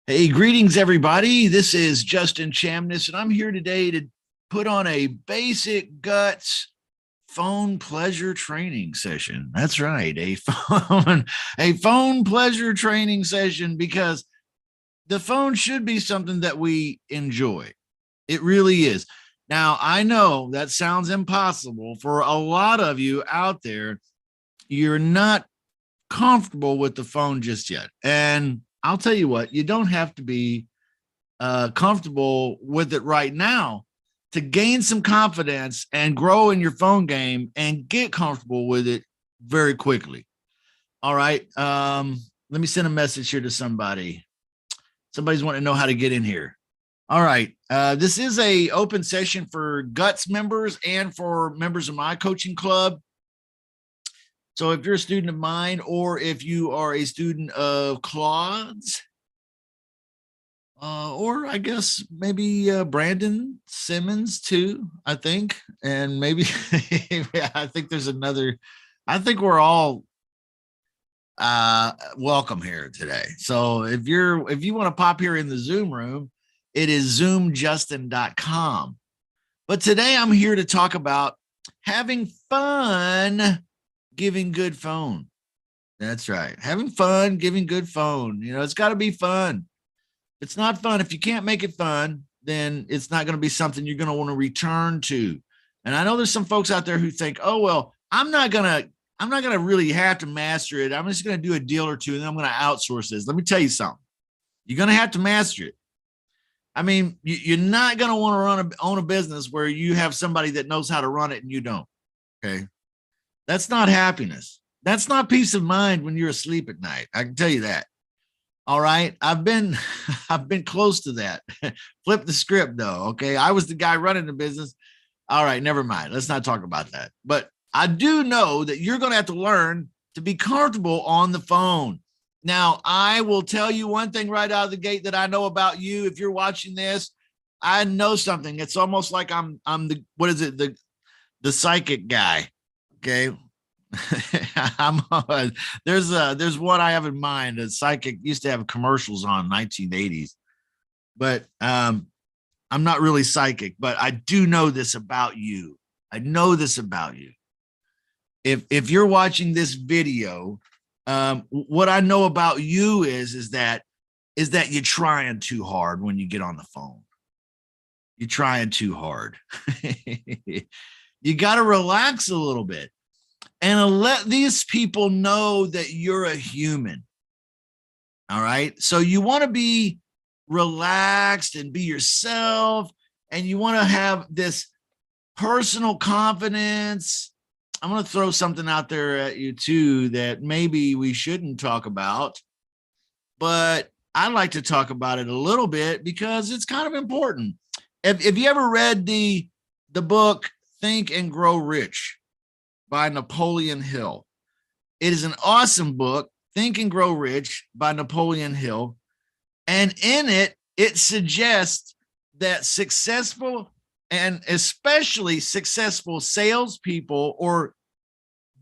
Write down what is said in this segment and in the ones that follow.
Hey, greetings, everybody. This is Justin Chamness, and I'm here today to put on a basic guts phone pleasure training session. That's right, a phone pleasure training session because the phone should be something that we enjoy. It really is. Now, I know that sounds impossible for a lot of you out there. You're not comfortable with the phone just yet. And I'll tell you what, you don't have to be comfortable with it right now to gain some confidence and grow in your phone game and get comfortable with it very quickly. All right. Let me send a message here to somebody. Somebody's wanting to know how to get in here. All right. This is a open session for Guts members and for members of my coaching club. So if you're a student of mine, or if you are a student of Claude's, or I guess maybe Brandon Simmons too, I think, and maybe I think there's another. I think we're all welcome here today. So if you want to pop here in the Zoom room, it is zoomjustin.com. But today I'm here to talk about having fun giving good phone. That's right. Having fun giving good phone. You know, it's got to be fun. It's not fun. If you can't make it fun, then it's not going to be something you're going to want to return to. And I know there's some folks out there who think, oh, well, I'm not going to really have to master it. I'm just going to do a deal or two and then I'm going to outsource this. Let me tell you something. You're going to have to master it. I mean, you're not going to want to own a business where you have somebody that knows how to run it and you don't. Okay. That's not happiness. That's not peace of mind when you're asleep at night. I can tell you that. All right. I've been close to that. Flip the script though. Okay. I was the guy running the business. All right. Never mind. Let's not talk about that. But I do know that you're going to have to learn to be comfortable on the phone. Now, I will tell you one thing right out of the gate that I know about you. If you're watching this, I know something. It's almost like I'm the, what is it? The psychic guy. Okay. There's one I have in mind. A psychic used to have commercials on 1980s, but I'm not really psychic, but I do know this about you. I know this about you. If you're watching this video, what I know about you is that you're trying too hard when you get on the phone. You're trying too hard. You got to relax a little bit and let these people know that you're a human. All right. So you want to be relaxed and be yourself, and you want to have this personal confidence. I'm going to throw something out there at you too that maybe we shouldn't talk about, but I'd like to talk about it a little bit because it's kind of important. Have you ever read the book Think and Grow Rich by Napoleon Hill? It is an awesome book, Think and Grow Rich by Napoleon Hill. And in it, it suggests that successful and especially successful salespeople, or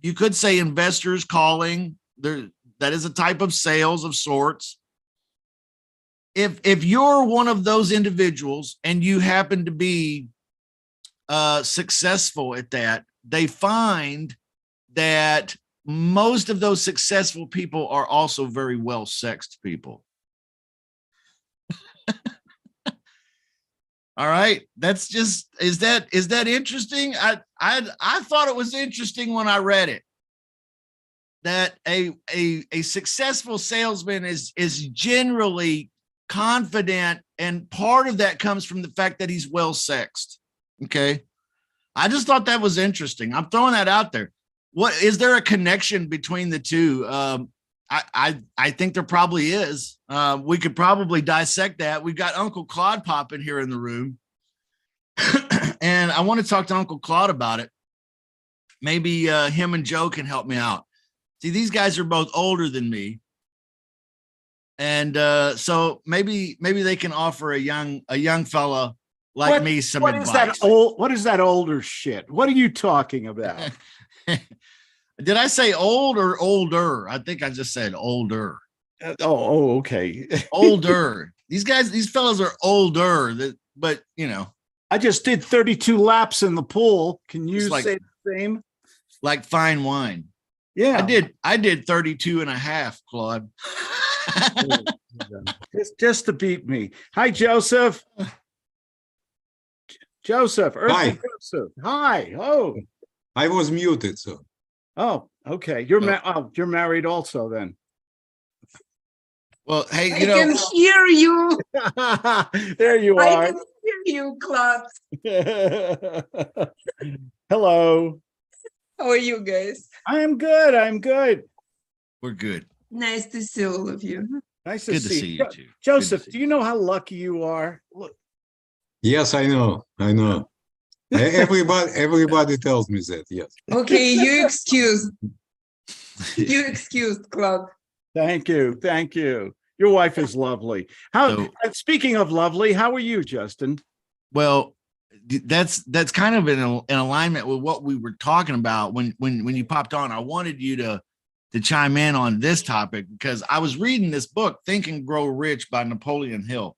you could say investors calling, there, that is a type of sales of sorts. If you're one of those individuals and you happen to be successful at that, they find that most of those successful people are also very well sexed people. All right. That's just, is that interesting? I thought it was interesting when I read it, that a successful salesman is generally confident, and part of that comes from the fact that he's well sexed. Okay. I just thought that was interesting. I'm throwing that out there. What is there a connection between the two? I think there probably is. We could probably dissect that. We've got Uncle Claude popping here in the room, and I want to talk to Uncle Claude about it. Maybe him and Joe can help me out. See, these guys are both older than me, and so maybe they can offer a young fella like me some advice. What is that older shit? What are you talking about? Did I say old or older? I think I just said older. Okay. Older. these fellas are older, but I just did 32 laps in the pool. Can you It's like- say the same? like fine wine. Yeah. I did 32 and a half, Claude. Just to beat me. Hi, Joseph. Joseph. Earthy Hi. Joseph. Hi. Oh. I was muted, so Oh, okay. You're married also then. Well, hey, I you know, can hear you. There you I are. can hear you, Claude. Hello. How are you guys? I am good. I'm good. we're good. Nice to see all of you. Nice to Good to see see you. you too. Joseph, Good to do you know how lucky you are? Look, yes, I know. Everybody tells me that. Yes. Okay, you excused. see you. You excused, Claude. thank you. Thank you. Your wife is lovely. So- Speaking of lovely, how are you, Justin? Well, that's kind of in alignment with what we were talking about when you popped on. I wanted you to chime in on this topic because I was reading this book, Think and Grow Rich by Napoleon Hill.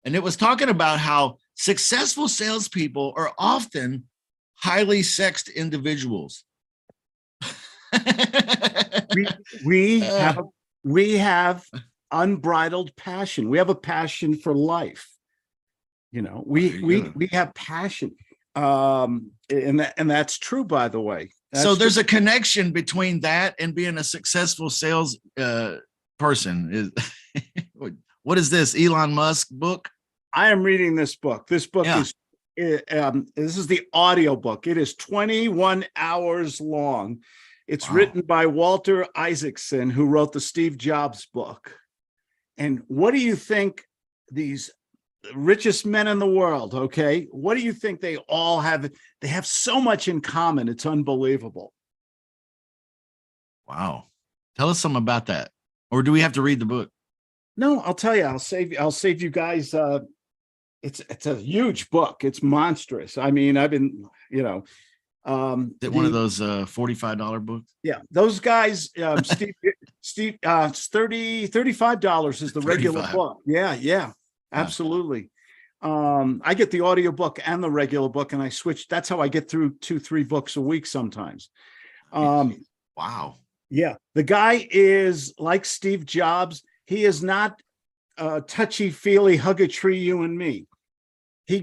And it was talking about how successful salespeople are often highly sexed individuals. We have unbridled passion. We have a passion for life. You know, There you go. we have passion. And that's true, by the way. So there's a connection between that and being a successful sales person. What is this Elon Musk book? I am reading this book. This book Yeah. is this is the audio book. It is 21 hours long. It's Wow. written by Walter Isaacson, who wrote the Steve Jobs book. And what do you think these richest men in the world, okay? What do you think they all have? They have so much in common. It's unbelievable. Wow. Tell us something about that. Or do we have to read the book? No, I'll tell you, I'll save you guys. It's a huge book. It's monstrous. I mean, I've been, Is it one of those $45 books? yeah, those guys, Steve, it's $35 is the regular 35. book. Yeah, absolutely. I get the audio book and the regular book, and I switch. That's how I get through 2-3 books a week sometimes. Wow. Yeah, the guy is like Steve Jobs. He is not touchy-feely, hug a tree, you and me. He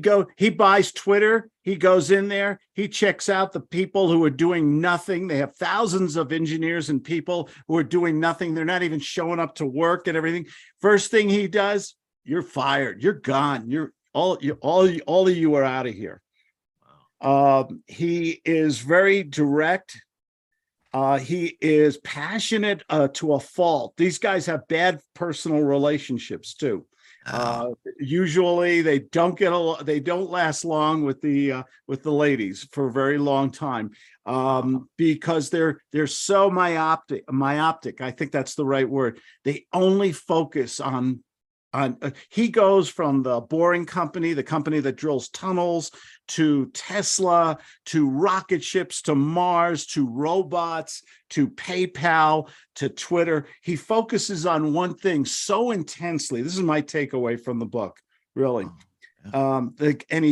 buys Twitter. He goes in there. He checks out the people who are doing nothing. They have thousands of engineers and people who are doing nothing. They're not even showing up to work and everything. First thing he does, you're fired. You're gone. All of you are out of here. He is very direct. He is passionate to a fault. These guys have bad personal relationships too. Usually they don't last long with the ladies for a very long time because they're so myopic. I think that's the right word. They only focus on he goes from the Boring Company, the company that drills tunnels, to Tesla, to rocket ships, to Mars, to robots, to PayPal, to Twitter. He focuses on one thing so intensely. This is my takeaway from the book, really. And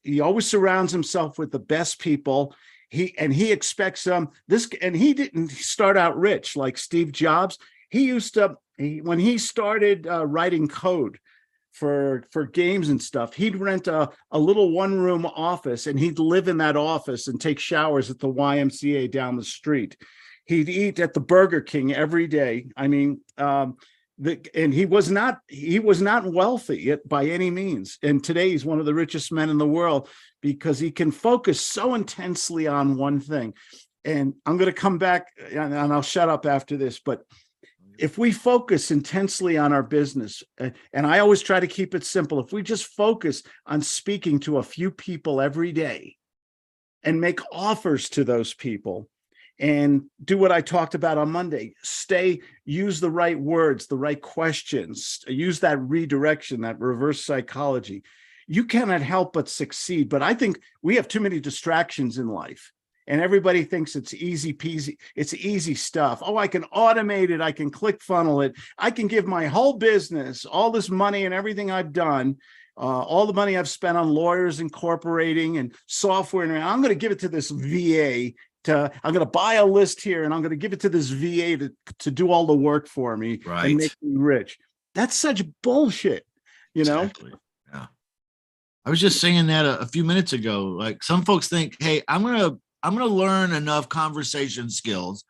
he always surrounds himself with the best people. He expects them and he didn't start out rich like Steve Jobs. When he started writing code for games and stuff, he'd rent a little one-room office, and he'd live in that office and take showers at the YMCA down the street. He'd eat at the Burger King every day. I mean, and he was not wealthy by any means. And today he's one of the richest men in the world because he can focus so intensely on one thing. And I'm going to come back and I'll shut up after this, but if we focus intensely on our business, and I always try to keep it simple, if we just focus on speaking to a few people every day and make offers to those people and do what I talked about on Monday, use the right words, the right questions, use that redirection, that reverse psychology, you cannot help but succeed. But I think we have too many distractions in life. and everybody thinks it's easy peasy. It's easy stuff. Oh, I can automate it. I can click funnel it. I can give my whole business, all this money and everything I've done, all the money I've spent on lawyers incorporating and software, and I'm going to give it to this VA. I'm going to buy a list here, and I'm going to give it to this VA to do all the work for me Right. and make me rich. That's such bullshit, you know? Exactly. Yeah. I was just saying that a few minutes ago. Like, some folks think, hey, I'm gonna learn enough conversation skills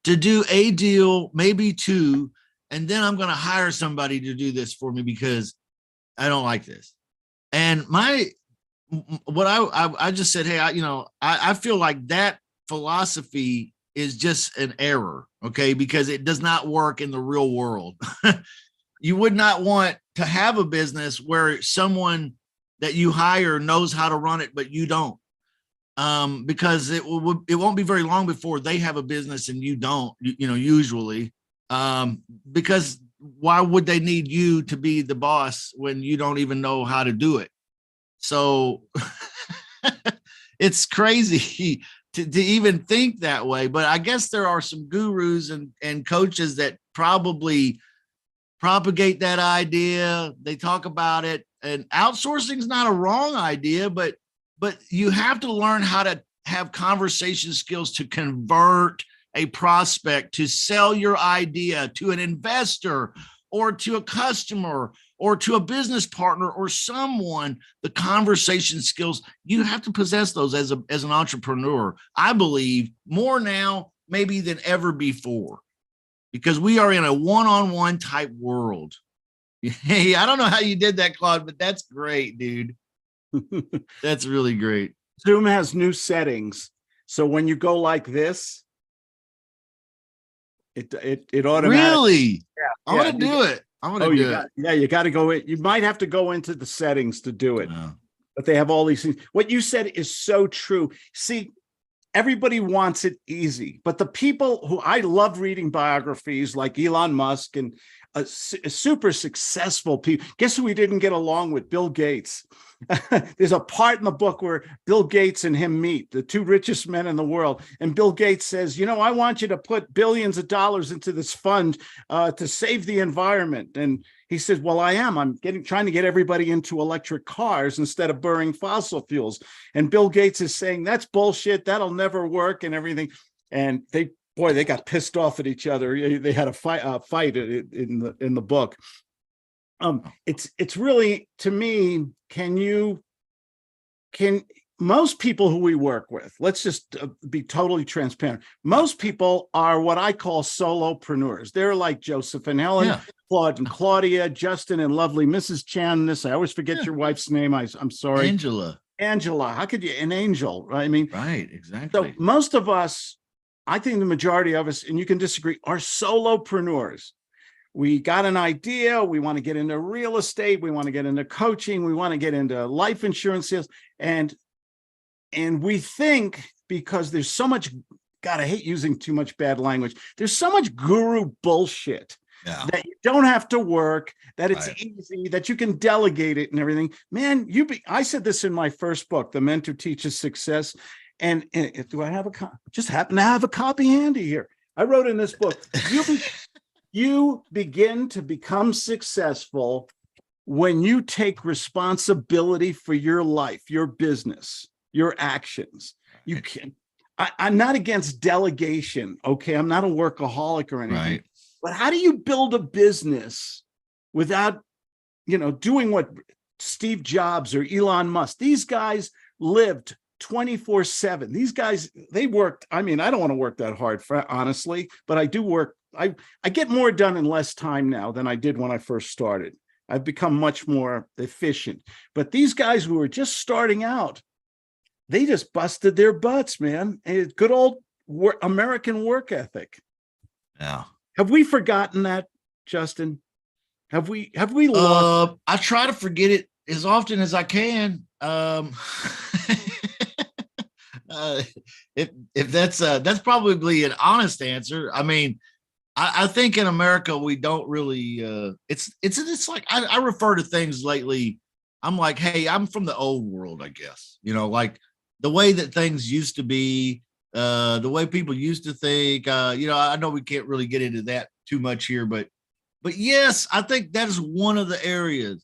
to do a deal, maybe two, and then I'm gonna hire somebody to do this for me because I don't like this. And what I just said, hey, I feel like that philosophy is just an error, okay? Because it does not work in the real world. You would not want to have a business where someone that you hire knows how to run it, but you don't. Because it won't be very long before they have a business and you don't, usually. Because why would they need you to be the boss when you don't even know how to do it? So it's crazy to even think that way. But I guess there are some gurus and coaches that probably propagate that idea. They talk about it, and outsourcing is not a wrong idea, but you have to learn how to have conversation skills to convert a prospect, to sell your idea to an investor or to a customer or to a business partner or someone. The conversation skills, you have to possess those as an entrepreneur. I believe more now maybe than ever before, because we are in a one-on-one type world. Hey, I don't know how you did that, Claude, but that's great, dude. That's really great. Zoom has new settings. So when you go like this, it automatically. Really? Yeah, I want to do it. I want to do it. You got to go in. You might have to go into the settings to do it. Yeah. But they have all these things. What you said is so true. See, everybody wants it easy, but the people who I love reading biographies like Elon Musk and super successful people. Guess who we didn't get along with? Bill Gates. There's a part in the book where Bill Gates and him meet, the two richest men in the world. And Bill Gates says, I want you to put billions of dollars into this fund to save the environment. And he says, well, I'm trying to get everybody into electric cars instead of burning fossil fuels. And Bill Gates is saying, that's bullshit. That'll never work and everything. And they got pissed off at each other. They had a fight in the book. It's really, to me, can most people who we work with, let's just be totally transparent. Most people are what I call solopreneurs. They're like Joseph and Helen, Yeah. Claude and Claudia, Justin and lovely Mrs. Chan. I always forget your wife's name. I'm sorry. Angela. How could you? An angel, right? I mean, Right, so exactly. most of us, I think the majority of us, and you can disagree, are solopreneurs. We got an idea. We want to get into real estate. We want to get into coaching. We want to get into life insurance sales. And we think, because there's so much, God, I hate using too much bad language. There's so much guru bullshit that you don't have to work, that it's easy, that you can delegate it and everything. Man, I said this in my first book, The Mentor Teaches Success. And do I have just happen to have a copy handy here? I wrote in this book, you begin to become successful when you take responsibility for your life, your business, your actions. You can. I'm not against delegation. Okay, I'm not a workaholic or anything. Right. But how do you build a business without, doing what Steve Jobs or Elon Musk? These guys lived 24/7. These guys, they worked. I mean, I don't want to work that hard, honestly, but I do work. I get more done in less time now than I did when I first started. I've become much more efficient. But these guys who were just starting out, they just busted their butts, man. And good old American work ethic. Yeah. Have we forgotten that, Justin? Have we lost? I try to forget it as often as I can. If that's probably an honest answer. I mean, I think in America we don't really. It's like I refer to things lately. I'm like, hey, I'm from the old world, I guess. Like the way that things used to be. the way people used to think. I know we can't really get into that too much here, but yes, I think that is one of the areas.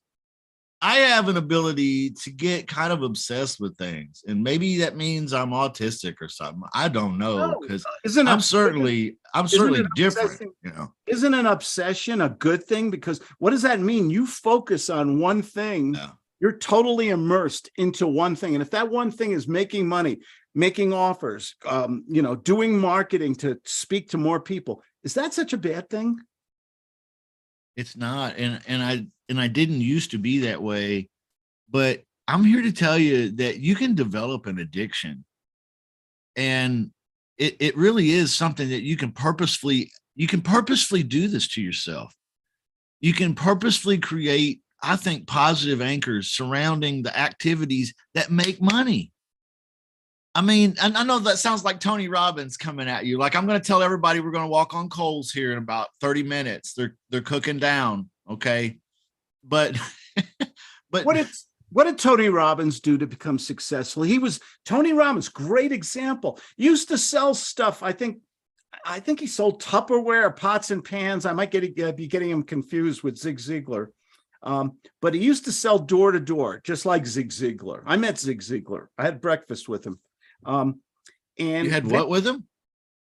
I have an ability to get kind of obsessed with things, and maybe that means I'm autistic or something. I don't know, No, because isn't I'm it- certainly isn't it different. obsessing? Isn't an obsession a good thing? Because what does that mean? You focus on one thing. Yeah. You're totally immersed into one thing. And if that one thing is making money, making offers, doing marketing to speak to more people, is that such a bad thing? It's not, and I didn't used to be that way, but I'm here to tell you that you can develop an addiction, and it really is something that you can purposefully do this to yourself. You can purposefully create, I think, positive anchors surrounding the activities that make money. I mean, and I know that sounds like Tony Robbins coming at you. Like, I'm going to tell everybody we're going to walk on coals here in about 30 minutes. They're cooking down. Okay. But, but What did Tony Robbins do to become successful? Tony Robbins, great example. Used to sell stuff. I think he sold Tupperware, pots and pans. I might be getting him confused with Zig Ziglar. But he used to sell door to door, just like Zig Ziglar. I met Zig Ziglar. I had breakfast with him. And you had what with him?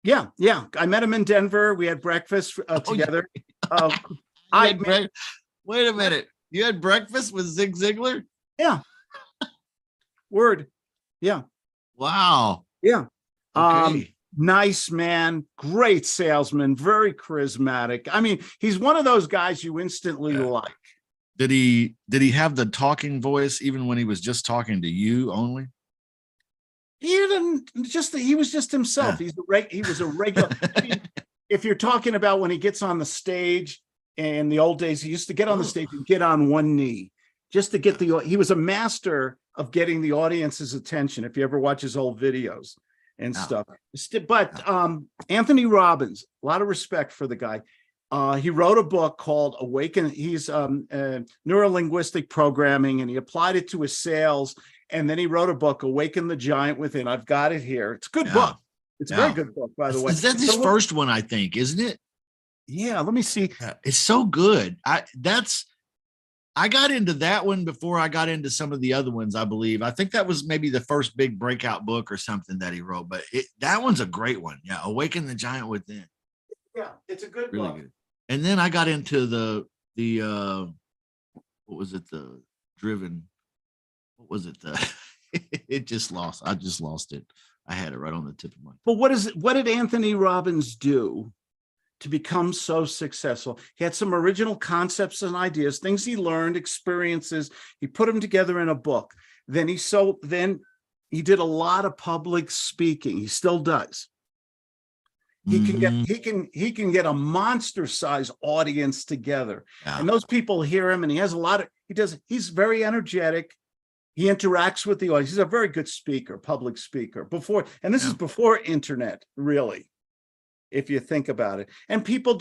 Yeah. I met him in Denver. We had breakfast together. Wait a minute. You had breakfast with Zig Ziglar? Yeah. Word. Yeah. Wow. Yeah. Okay. Nice man, great salesman, very charismatic. I mean, he's one of those guys you instantly like. Did he have the talking voice even when he was just talking to you only? He was just himself. Yeah. He was a regular. I mean, if you're talking about when he gets on the stage, in the old days, he used to get on the stage and get on one knee just to get he was a master of getting the audience's attention. If you ever watch his old videos and stuff. But Anthony Robbins, a lot of respect for the guy. He wrote a book called Awaken. He's neuro-linguistic programming, and he applied it to his sales. And then he wrote a book, Awaken the Giant Within. I've got it here. It's a good book. It's a very good book, by the way. Is that his first one, I think, isn't it? Yeah, let me see. It's so good. I got into that one before I got into some of the other ones, I believe. I think that was maybe the first big breakout book or something that he wrote, but that one's a great one. Yeah. Awaken the Giant Within. Yeah, it's a good Really book. good. And then I got into the what was it? The Driven. What was it? I just lost it. I had it right on the tip of my. But what did Anthony Robbins do to become so successful? He had some original concepts and ideas, things he learned, experiences. He put them together in a book. Then he did a lot of public speaking. He still does. He can get a monster size audience together. Yeah. And those people hear him, and he has he's very energetic. He interacts with the audience. He's a very good speaker, public speaker. This is before internet, really, if you think about it. And people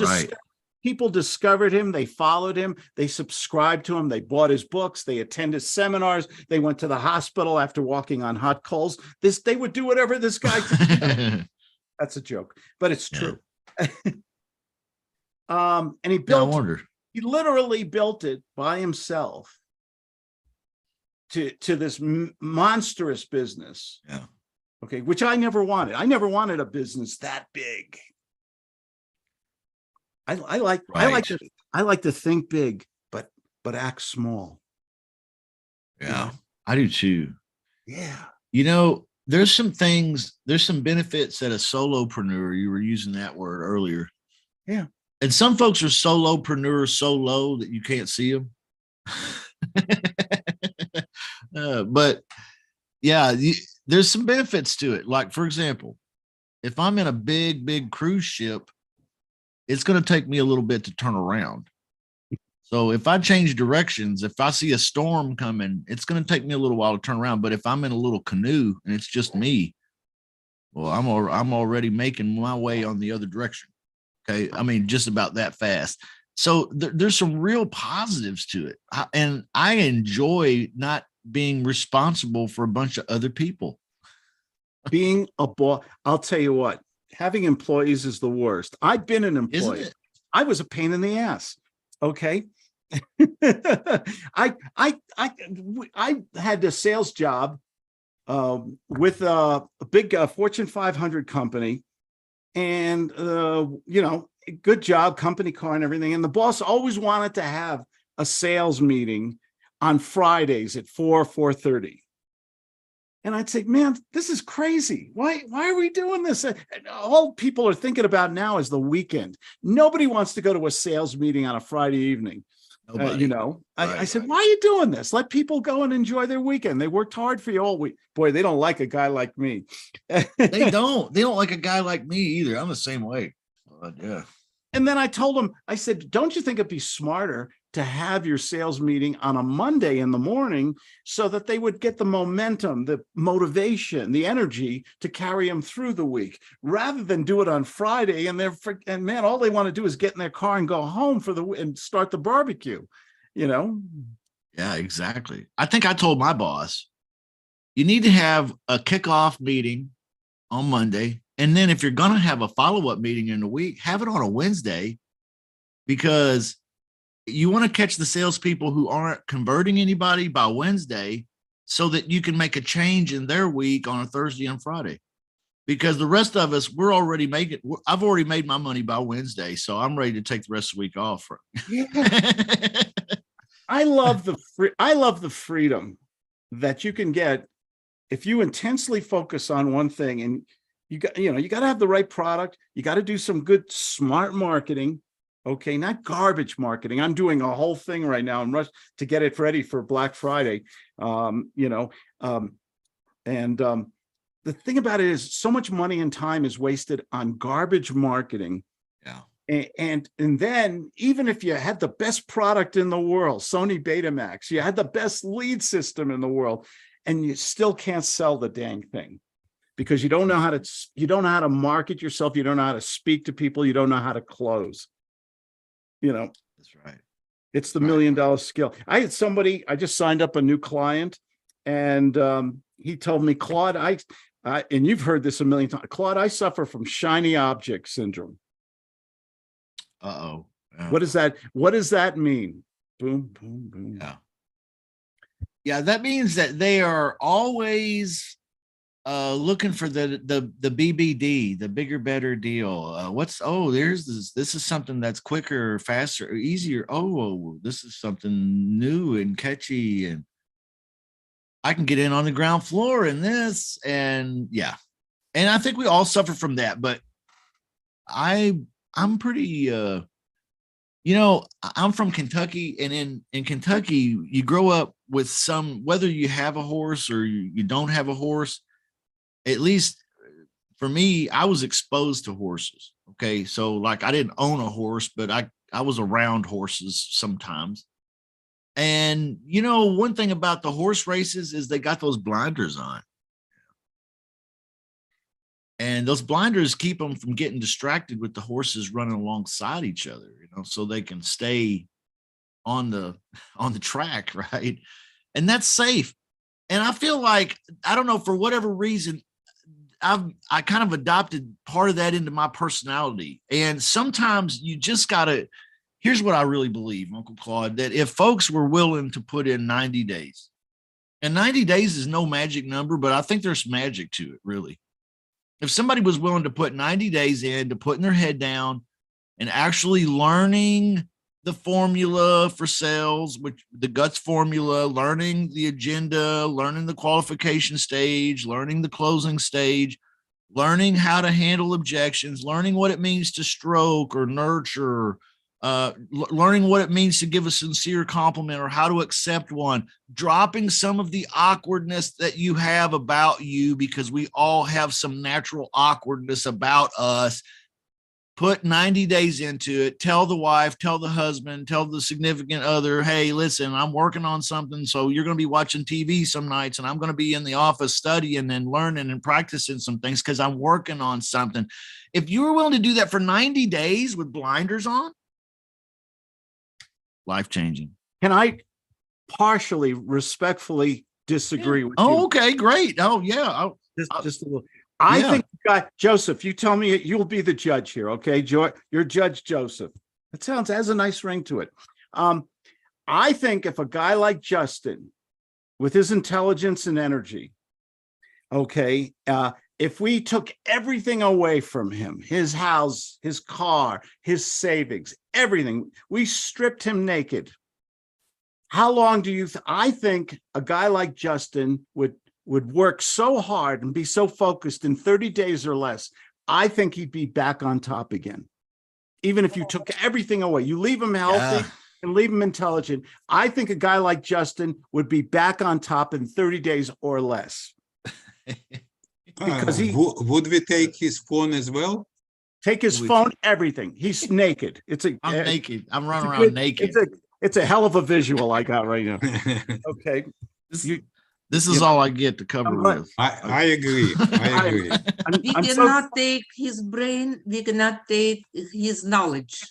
discovered him. They followed him. They subscribed to him. They bought his books. They attended seminars. They went to the hospital after walking on hot coals. They would do whatever this guy did. That's a joke, but it's true. And he literally built it by himself to this monstrous business. Yeah. Okay. Which I never wanted. I never wanted a business that big. I like to think big, but act small. Yeah. I do too. Yeah. There's some benefits that a solopreneur, you were using that word earlier. Yeah. And some folks are solopreneurs so low that you can't see them. But yeah, there's some benefits to it. Like, for example, if I'm in a big cruise ship, it's going to take me a little bit to turn around. So if I change directions, if I see a storm coming, it's going to take me a little while to turn around. But if I'm in a little canoe and it's just me, well, I'm already making my way on the other direction. Okay. I mean, just about that fast. So there's some real positives to it. And I enjoy not being responsible for a bunch of other people. being a boss, I'll tell you what, having employees is the worst. I've been an Isn't employee. it? I was a pain in the ass. Okay. I had a sales job with a big Fortune 500 company, and good job, company car and everything. And the boss always wanted to have a sales meeting on Fridays at 4:30. And I'd say, man, this is crazy. Why are we doing this? And all people are thinking about now is the weekend. Nobody wants to go to a sales meeting on a Friday evening. Nobody. I Right, said, right. why are you doing this? Let people go and enjoy their weekend. They worked hard for you all week. Boy, they don't like a guy like me. They don't like a guy like me either. I'm the same way. But yeah. And then I told him, I said, don't you think it'd be smarter to have your sales meeting on a Monday in the morning so that they would get the momentum, the motivation, the energy to carry them through the week, rather than do it on Friday and man, all they want to do is get in their car and go home and start the barbecue, Yeah, exactly. I think I told my boss, you need to have a kickoff meeting on Monday. And then if you're going to have a follow-up meeting in the week, have it on a Wednesday, because you want to catch the salespeople who aren't converting anybody by Wednesday so that you can make a change in their week on a Thursday and Friday. Because the rest of us, I've already made my money by Wednesday. So I'm ready to take the rest of the week off. I love the freedom that you can get if you intensely focus on one thing. And you got to have the right product. You got to do some good, smart marketing. Okay, not garbage marketing. I'm doing a whole thing right now and rush to get it ready for Black Friday. The thing about it is, so much money and time is wasted on garbage marketing. Yeah. And then even if you had the best product in the world, Sony Betamax, you had the best lead system in the world, and you still can't sell the dang thing because you don't know how to market yourself. You don't know how to speak to people. You don't know how to close. That's right. It's the $1 Right. million skill. I just signed up a new client, and he told me, Claude, and you've heard this a million times, Claude, I suffer from shiny object syndrome. Uh-oh. What does that mean? Boom, boom, boom. Yeah. Yeah, that means that they are always looking for the BBD, the bigger, better deal. There's this is something that's quicker, faster, easier. Oh, this is something new and catchy, and I can get in on the ground floor in this. And yeah. And I think we all suffer from that, but I'm pretty I'm from Kentucky, and in Kentucky, you grow up with whether you have a horse or you don't have a horse. At least for me, I was exposed to horses. Okay. So like I didn't own a horse, but I was around horses sometimes. And one thing about the horse races is they got those blinders on. And those blinders keep them from getting distracted with the horses running alongside each other, so they can stay on the track, right? And that's safe. And I feel like, I don't know, for whatever reason, I kind of adopted part of that into my personality. And sometimes you just gotta, here's what I really believe, Uncle Claude, that if folks were willing to put in 90 days, and 90 days is no magic number, but I think there's magic to it, really. If somebody was willing to put 90 days in to putting their head down and actually learning the formula for sales, which the guts formula, learning the agenda, learning the qualification stage, learning the closing stage, learning how to handle objections, learning what it means to stroke or nurture, learning what it means to give a sincere compliment or how to accept one, dropping some of the awkwardness that you have about you, because we all have some natural awkwardness about us. Put 90 days into it. Tell the wife, tell the husband, tell the significant other, hey, listen, I'm working on something. So you're going to be watching TV some nights, and I'm going to be in the office studying and learning and practicing some things because I'm working on something. If you were willing to do that for 90 days with blinders on, life-changing. Can I partially respectfully disagree with you? Oh, okay, great. Oh, yeah. just a little. I Yeah. think, Joseph, you tell me you'll be the judge here, okay? You're Judge Joseph. That has a nice ring to it. I think if a guy like Justin, with his intelligence and energy, okay, if we took everything away from him, his house, his car, his savings, everything, we stripped him naked. How long do you? I think a guy like Justin would work so hard and be so focused in 30 days or less. I think he'd be back on top again. Even if you took everything away, you leave him healthy and leave him intelligent. I think a guy like Justin would be back on top in 30 days or less. Because would we take his phone as well? Take his phone, everything. He's naked. I'm naked. I'm running it's a around good- naked. It's a hell of a visual I got right now. Okay. This is all I get to cover with. I agree. I agree. We I'm so- cannot take his brain, we cannot take his knowledge.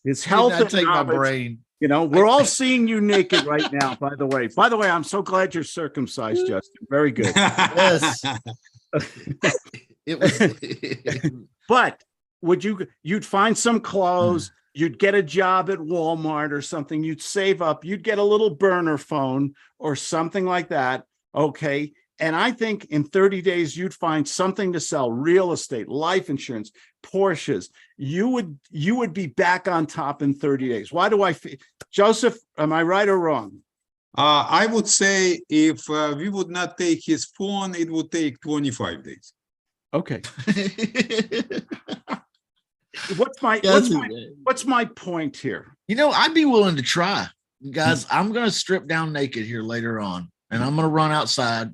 his health I and take my knowledge, brain. you know, we're all seeing you naked right now, by the way. By the way, I'm so glad you're circumcised, Justin. Very good. Yes. It was. But you'd find some clothes, you'd get a job at Walmart or something, you'd save up, you'd get a little burner phone or something like that. Okay. And I think in 30 days, you'd find something to sell: real estate, life insurance, Porsches. You would be back on top in 30 days. Why do I feel, Joseph, am I right or wrong? I would say if we would not take his phone, it would take 25 days. Okay. What's my point here? You know, I'd be willing to try. Guys, I'm going to strip down naked here later on, and I'm going to run outside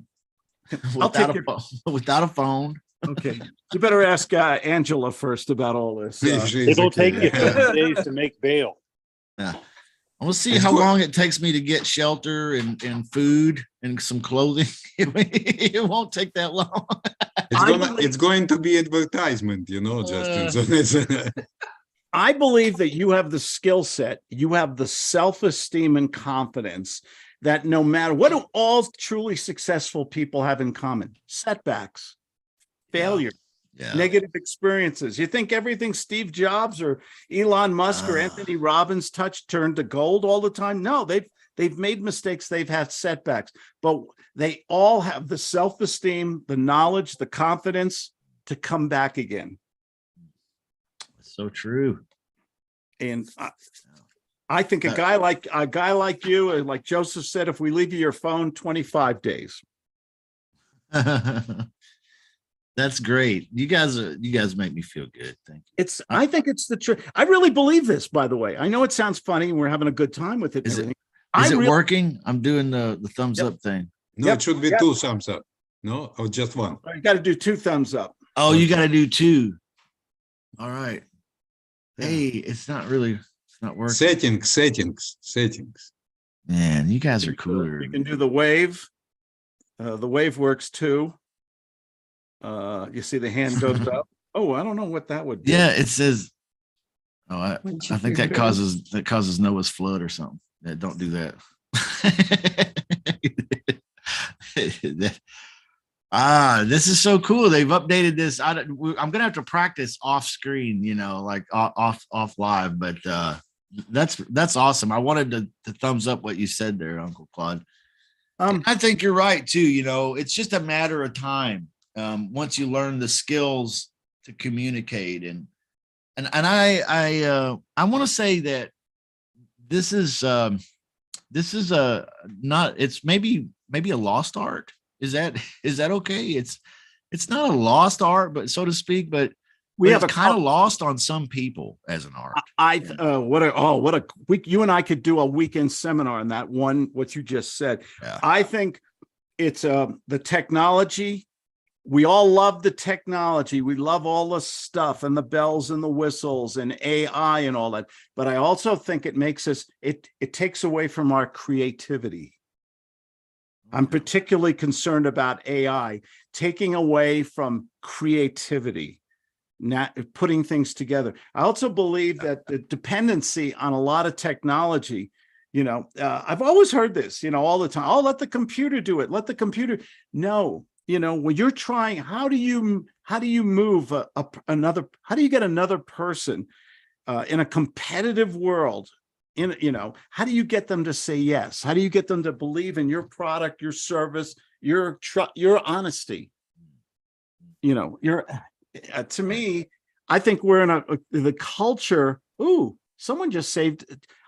without a phone. Okay. You better ask Angela first about all this. It'll take you 30 days to make bail. Yeah. I'm going to see how long it takes me to get shelter and food and some clothing. It won't take that long. It's going to be advertisement, you know, Justin. So that's, I believe that you have the skill set, you have the self-esteem and confidence that no matter what do all truly successful people have in common? Setbacks, failure, negative experiences. You think everything Steve Jobs or Elon Musk or Anthony Robbins touched turned to gold all the time? No, they've made mistakes, they've had setbacks, but they all have the self-esteem, the knowledge, the confidence to come back again. So true. And I think a guy like you, or like Joseph said, if we leave you your phone, 25 days. That's great. You guys make me feel good. Thank you. I think it's the truth. I really believe this, by the way. I know it sounds funny and we're having a good time with it. Is it working? I'm doing the thumbs up thing. no, it should be 2 thumbs up. No, or just 1. You got to do 2 thumbs up. Oh, you got to do 2. All right. Hey, it's not working. Settings. Man, you guys are cooler. You can do the wave. The wave works too. You see the hand goes up. Oh, I don't know what that would do. Yeah, it says. Oh, I think that causes Noah's flood or something. Yeah, don't do that. This is so cool. They've updated this. I'm gonna have to practice off screen, you know, like off live. But that's awesome. I wanted to thumbs up what you said there, Uncle Claude. I think you're right too. You know, it's just a matter of time. Once you learn the skills to communicate, and I want to say that this is a not. It's maybe a lost art. Is that okay? It's not a lost art, but so to speak, but we have it's kind of lost on some people as an art. You and I could do a weekend seminar on that one, what you just said. Yeah. I think it's the technology. We all love the technology. We love all the stuff and the bells and the whistles and AI and all that. But I also think it makes us, it takes away from our creativity. I'm particularly concerned about AI taking away from creativity, not putting things together. I also believe that the dependency on a lot of technology, you know, I've always heard this, you know, all the time. Oh, let the computer do it. Let the computer. No, you know, when you're trying, how do you move another, how do you get another person in a competitive world? You know, how do you get them to say yes? How do you get them to believe in your product, your service, your honesty? You know, to me, I think we're in the culture. Ooh, someone just saved.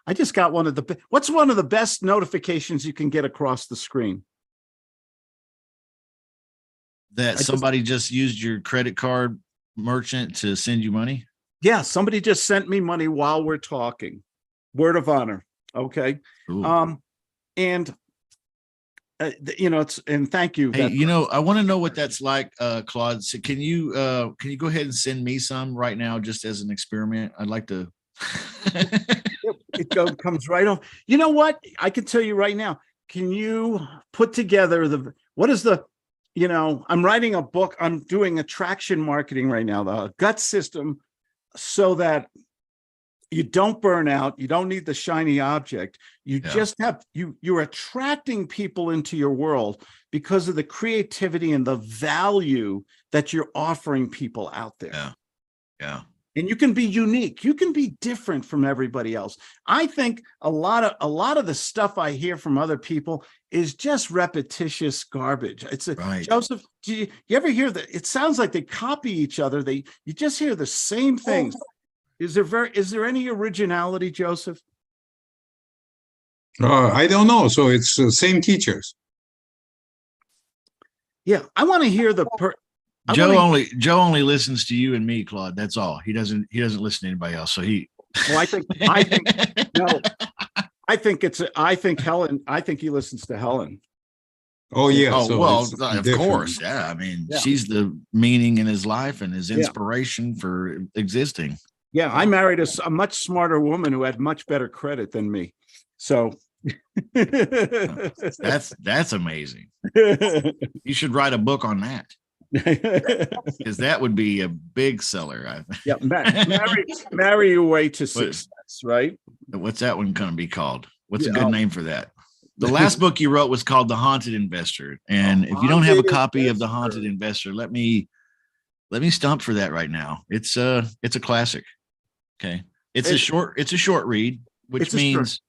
I just got what's one of the best notifications you can get across the screen? That somebody just used your credit card merchant to send you money. Yeah, somebody just sent me money while we're talking. Word of honor. Okay. Ooh. And you know, and thank you. Hey, you know, I want to know what that's like, Claude. So can you go ahead and send me some right now, just as an experiment? I'd like to. Comes right on. You know what? I can tell you right now. Can you put together you know, I'm writing a book. I'm doing attraction marketing right now, the gut system, so that you don't burn out. You don't need the shiny object. You just have, you're attracting people into your world because of the creativity and the value that you're offering people out there. Yeah. Yeah. And you can be unique. You can be different from everybody else. I think a lot of the stuff I hear from other people is just repetitious garbage. It's Right. Joseph, do you ever hear that? It sounds like they copy each other. You just hear the same things. Is there any originality, Joseph? I don't know. So it's same teachers. Yeah, I want to hear Joe only listens to you and me, Claude. That's all. He doesn't listen to anybody else. So he. Well, I think no. I think Helen. I think he listens to Helen. Oh yeah. Oh, so well, it's of different. course. Yeah. I mean, Yeah. she's the meaning in his life and his Yeah. inspiration for existing. Yeah, I married a much smarter woman who had much better credit than me. So That's amazing. You should write a book on that, because that would be a big seller. Yeah, marry your way to success, right? What's that one going to be called? What's a Yeah. good name for that? The last book you wrote was called The Haunted Investor. And if you don't have a copy of The Haunted Investor, let me stump for that right now. It's a classic. Okay. It's a short read, which means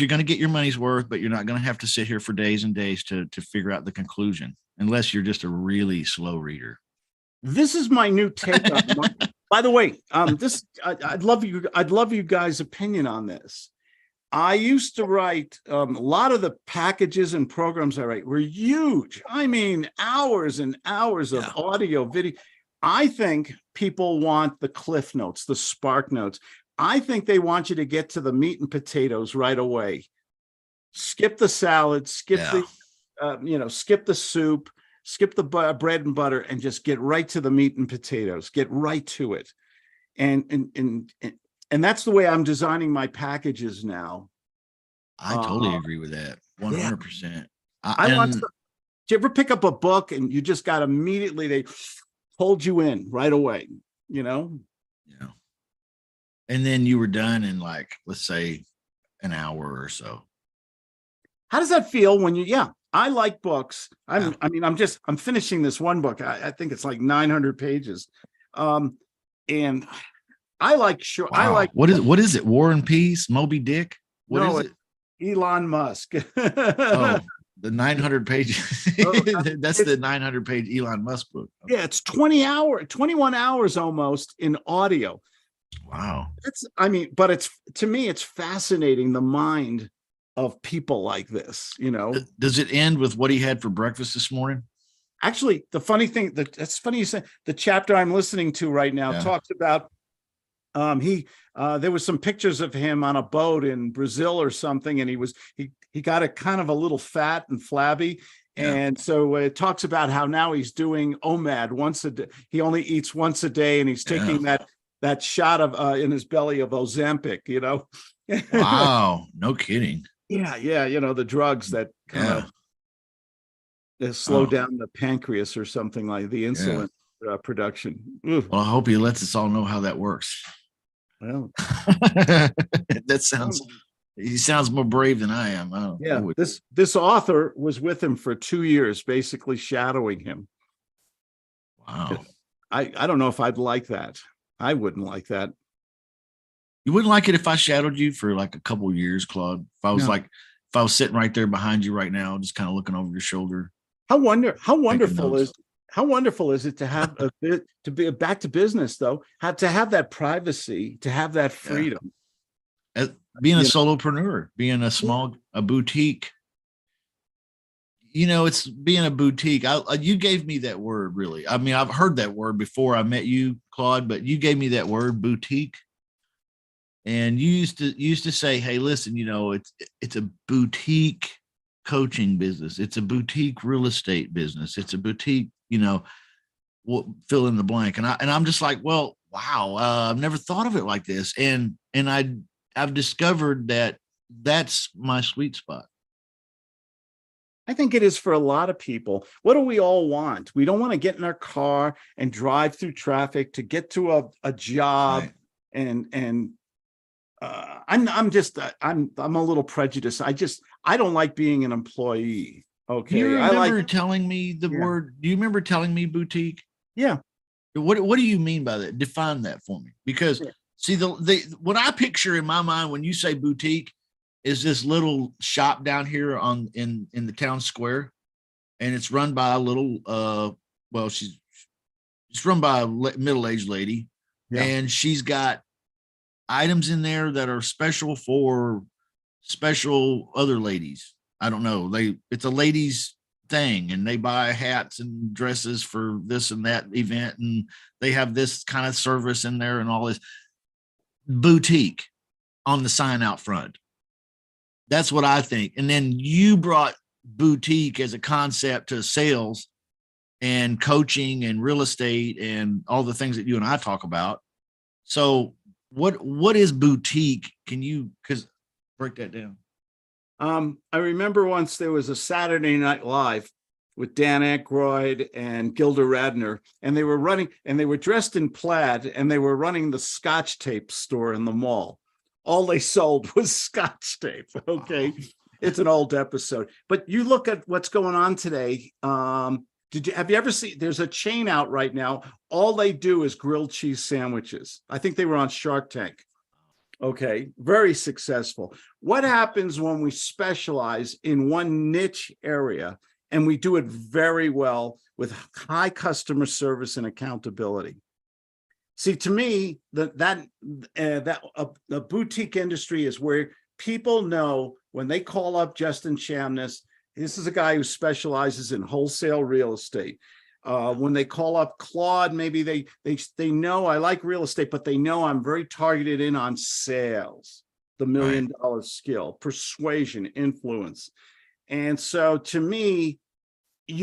you're going to get your money's worth, but you're not going to have to sit here for days and days to figure out the conclusion, unless you're just a really slow reader. This is my new take on. By the way, I'd love you guys' opinion on this. I used to write a lot of the packages and programs I write were huge. I mean, hours and hours of audio, video. I think people want the cliff notes, the spark notes. I think they want you to get to the meat and potatoes right away. Skip the salad, skip skip the soup, skip the bread and butter, and just get right to the meat and potatoes. Get right to it. And that's the way I'm designing my packages now. I totally agree with that. 100%. Do you ever pick up a book and you just got immediately, they hold you in right away, you know? Yeah. And then you were done in, like, let's say an hour or so. How does that feel when I like books. I'm finishing this one book. I think it's like 900 pages. And I like short. Wow. I like what is it? War and Peace? Moby Dick? What is it? Elon Musk. Oh, the 900 pages. That's the 900 page Elon Musk book. Yeah, it's 21 hours almost in audio. Wow. But to me, it's fascinating, the mind of people like this, you know. Does it end with what he had for breakfast this morning? Actually, the funny thing, that's funny you say, the chapter I'm listening to right now talks about there was some pictures of him on a boat in Brazil or something, and he got a kind of a little fat and flabby. Yeah. And so it talks about how now he's doing OMAD once a day. He only eats once a day, and he's taking that shot of in his belly of Ozempic, you know. Wow, no kidding. Yeah, you know, the drugs that kind of slow down the pancreas or something, like the insulin production. Ooh. Well, I hope he lets us all know how that works. Well, that He sounds more brave than I am. I Yeah, would- this author was with him for 2 years, basically shadowing him. wow. I don't know if I'd like that. I wouldn't like that. You wouldn't like it if I shadowed you for like a couple of years, Claude. If I was No. like, if I was sitting right there behind you right now, just kind of looking over your shoulder. How wonderful notes. is it to have a bit to be back to business though, to have that privacy, to have that freedom. Being a You know. solopreneur, being a boutique. You know, it's being a boutique. You gave me that word, really. I mean, I've heard that word before I met you, Claude, but you gave me that word, boutique. And you used to say, "Hey, listen, you know, it's a boutique coaching business. It's a boutique real estate business. It's a boutique, you know, fill in the blank." And I'm just like, well, wow, I've never thought of it like this. And I've discovered that that's my sweet spot. I think it is for a lot of people. What do we all want? We don't want to get in our car and drive through traffic to get to a job. Right. And I'm a little prejudiced. I don't like being an employee. Do Okay. you I remember like, telling me the Yeah. word? Do you remember telling me boutique? yeah. What do you mean by that? Define that for me. Because Yeah. see, what I picture in my mind when you say boutique is this little shop down here in the town square, and it's run by a little well, it's run by a middle-aged lady, Yeah. and she's got items in there that are special for special other ladies. I don't know. It's a ladies thing, and they buy hats and dresses for this and that event, and they have this kind of service in there and all this boutique on the sign out front. That's what I think. And then you brought boutique as a concept to sales and coaching and real estate and all the things that you and I talk about. So what is boutique? Can you break that down? I remember once there was a Saturday Night Live with Dan Aykroyd and Gilda Radner, and they were dressed in plaid, and they were running the Scotch tape store in the mall. All they sold was Scotch tape. Okay. It's an old episode, but you look at what's going on today. Have you ever seen, there's a chain out right now. All they do is grilled cheese sandwiches. I think they were on Shark Tank. Okay. Very successful. What happens when we specialize in one niche area and we do it very well with high customer service and accountability? See, to me, the boutique industry is where people know when they call up Justin Chamness, this is a guy who specializes in wholesale real estate. When they call up Claude, maybe they know I like real estate, but they know I'm very targeted in on sales, the $1 million skill, persuasion, influence. And so to me, do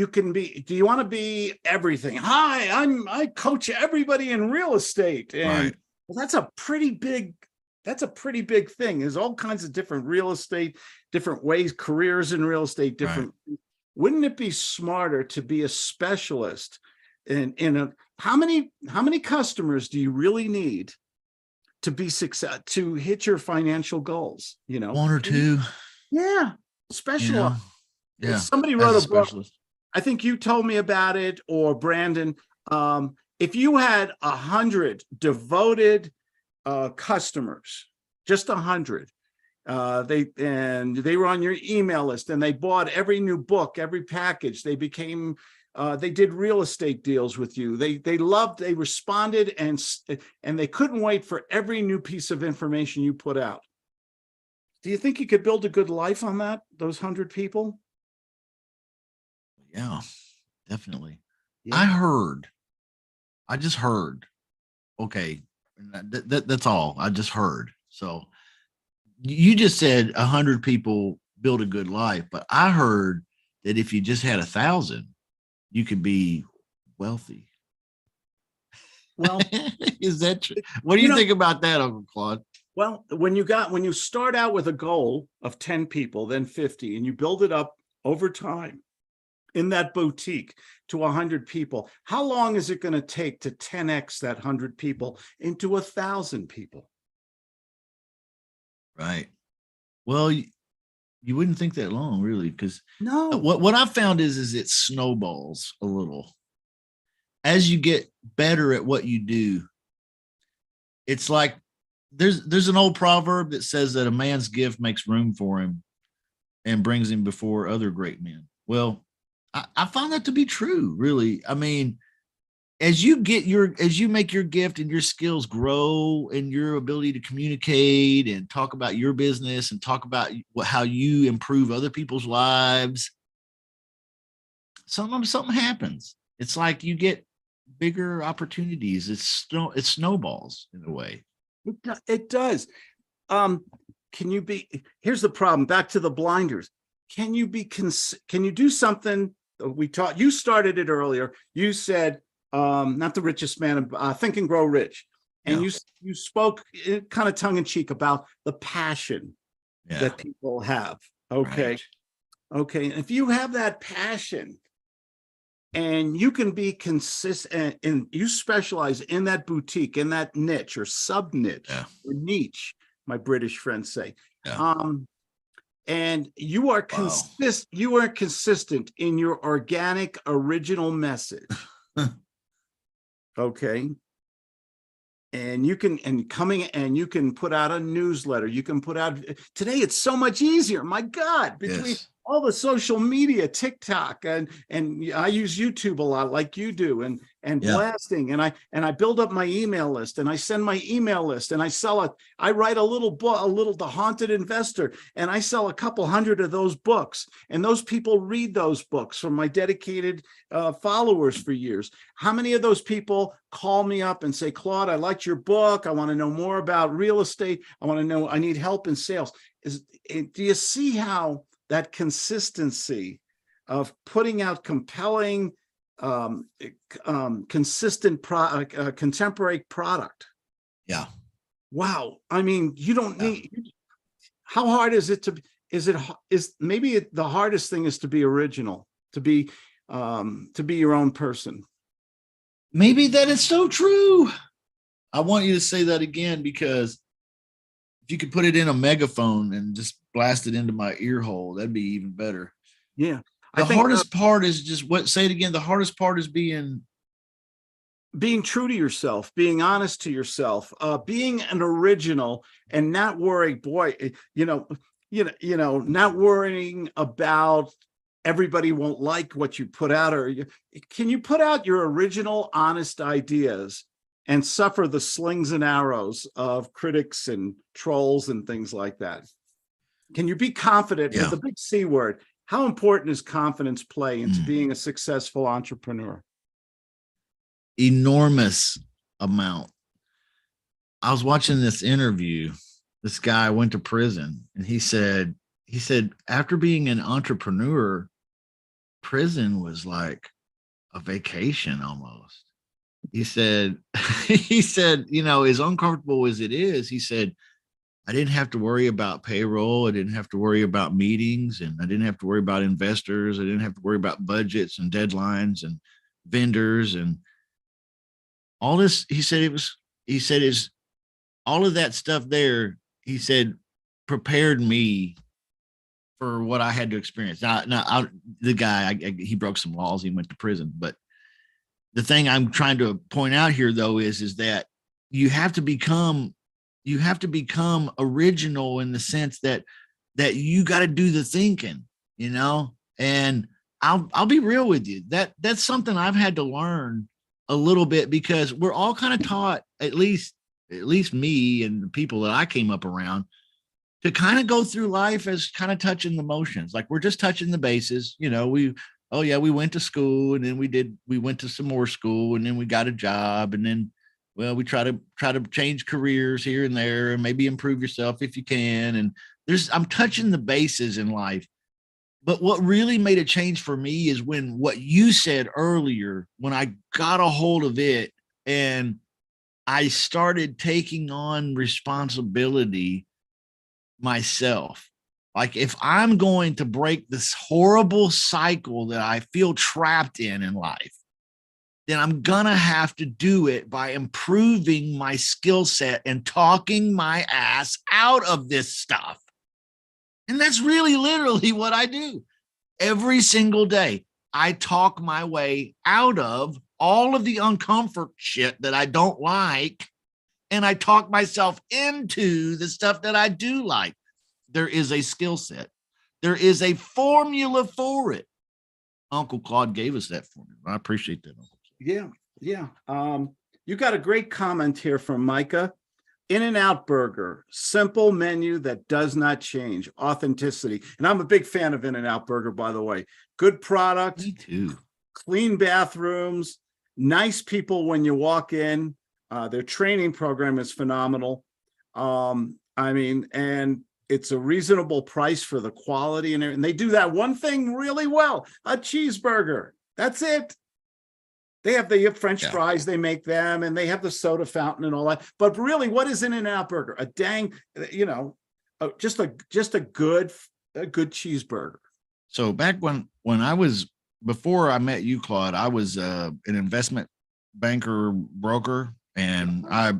you want to be everything? Hi, I coach everybody in real estate. And Right. well, that's a pretty big thing. There's all kinds of different real estate, different ways, careers in real estate, different. Wouldn't it be smarter to be a specialist how many customers do you really need to be to hit your financial goals? You know, One or two, yeah, you special. know? Yeah. Somebody as wrote a a book. specialist. I think you told me about it, or Brandon. If you had 100 devoted customers, just 100, they were on your email list and they bought every new book, every package. They became, they did real estate deals with you. They responded, and they couldn't wait for every new piece of information you put out. Do you think you could build a good life on those 100 people? Yeah, definitely. Yeah. I just heard. Okay. That's all I just heard. So you just said 100 people build a good life, but I heard that if you just had 1,000, you could be wealthy. Well, is that true? What do you think about that, Uncle Claude? Well, when you start out with a goal of 10 people, then 50, and you build it up over time in that boutique to 100 people, how long is it going to take to 10x that 100 people into 1,000 people? Right. Well, you wouldn't think that long, really, because No. what I found is it snowballs a little as you get better at what you do. It's like there's an old proverb that says that a man's gift makes room for him and brings him before other great men. Well, I found that to be true, really. I mean, as you make your gift and your skills grow and your ability to communicate and talk about your business and talk about how you improve other people's lives, something happens. It's like you get bigger opportunities. It snowballs in a way. It does. Can you be, here's the problem, back to the blinders. Can you do something you started it earlier. You said, not the richest man, Think and Grow Rich. And you spoke kind of tongue in cheek about the passion that people have. Okay. Right. Okay. And if you have that passion and you can be consistent and you specialize in that boutique, in that niche or sub niche or niche, my British friends say, and you are consistent in your organic original message. Okay. And you can you can put out a newsletter. You can put out today. It's so much easier. My God, between all the social media, TikTok, and I use YouTube a lot, like you do, and blasting. And I build up my email list, and I send my email list, and I sell it. I write a little book, The Haunted Investor, and I sell a couple hundred of those books. And those people read those books from my dedicated followers for years. How many of those people call me up and say, Claude, I liked your book. I want to know more about real estate. I need help in sales. Do you see how that consistency of putting out compelling, consistent contemporary product? Yeah. Wow. I mean, you don't need, how hard is it maybe the hardest thing is to be original, to be your own person. Maybe that is so true. I want you to say that again, because if you could put it in a megaphone and just blast it into my ear hole, that'd be even better. Yeah. The hardest part is say it again. The hardest part is being true to yourself, being honest to yourself, being an original and not worrying, not worrying about everybody won't like what you put out, can you put out your original, honest ideas and suffer the slings and arrows of critics and trolls and things like that? Can you be confident with the big C word? How important is confidence play into being a successful entrepreneur? Enormous amount. I was watching this interview. This guy went to prison, and he said after being an entrepreneur, prison was like a vacation almost. He said, as uncomfortable as it is, he said, I didn't have to worry about payroll. I didn't have to worry about meetings, and I didn't have to worry about investors. I didn't have to worry about budgets and deadlines and vendors and all this. He said all of that stuff there, he said, prepared me for what I had to experience. The guy, he broke some laws. He went to prison. But the thing I'm trying to point out here, though, is that you have to become original in the sense that you got to do the thinking, and I'll be real with you. That's something I've had to learn a little bit, because we're all kind of taught, at least me and the people that I came up around, to kind of go through life as kind of touching the motions. Like we're just touching the bases. We went to school, and then we went to some more school, and then we got a job, and then, well, we try to change careers here and there and maybe improve yourself if you can. And I'm touching the bases in life. But what really made a change for me is when what you said earlier, when I got a hold of it and I started taking on responsibility myself. Like, if I'm going to break this horrible cycle that I feel trapped in life, then I'm going to have to do it by improving my skill set and talking my ass out of this stuff. And that's really literally what I do every single day. I talk my way out of all of the uncomfort shit that I don't like. And I talk myself into the stuff that I do like. There is a skill set. There is a formula for it. Uncle Claude gave us that formula. I appreciate that, Uncle. Yeah, yeah. You got a great comment here from Micah. In-N-Out Burger, simple menu that does not change, authenticity. And I'm a big fan of In-N-Out Burger, by the way. Good product, Me too. clean bathrooms, nice people when you walk in. Their training program is phenomenal. I mean, and it's a reasonable price for the quality and everything. They do that one thing really well, a cheeseburger. That's it. They have the French fries, they make them, and they have the soda fountain and all that. But really, what is In-N-Out Burger? A dang, just a good cheeseburger. So back when I was, before I met you, Claude, I was an investment banker broker, and I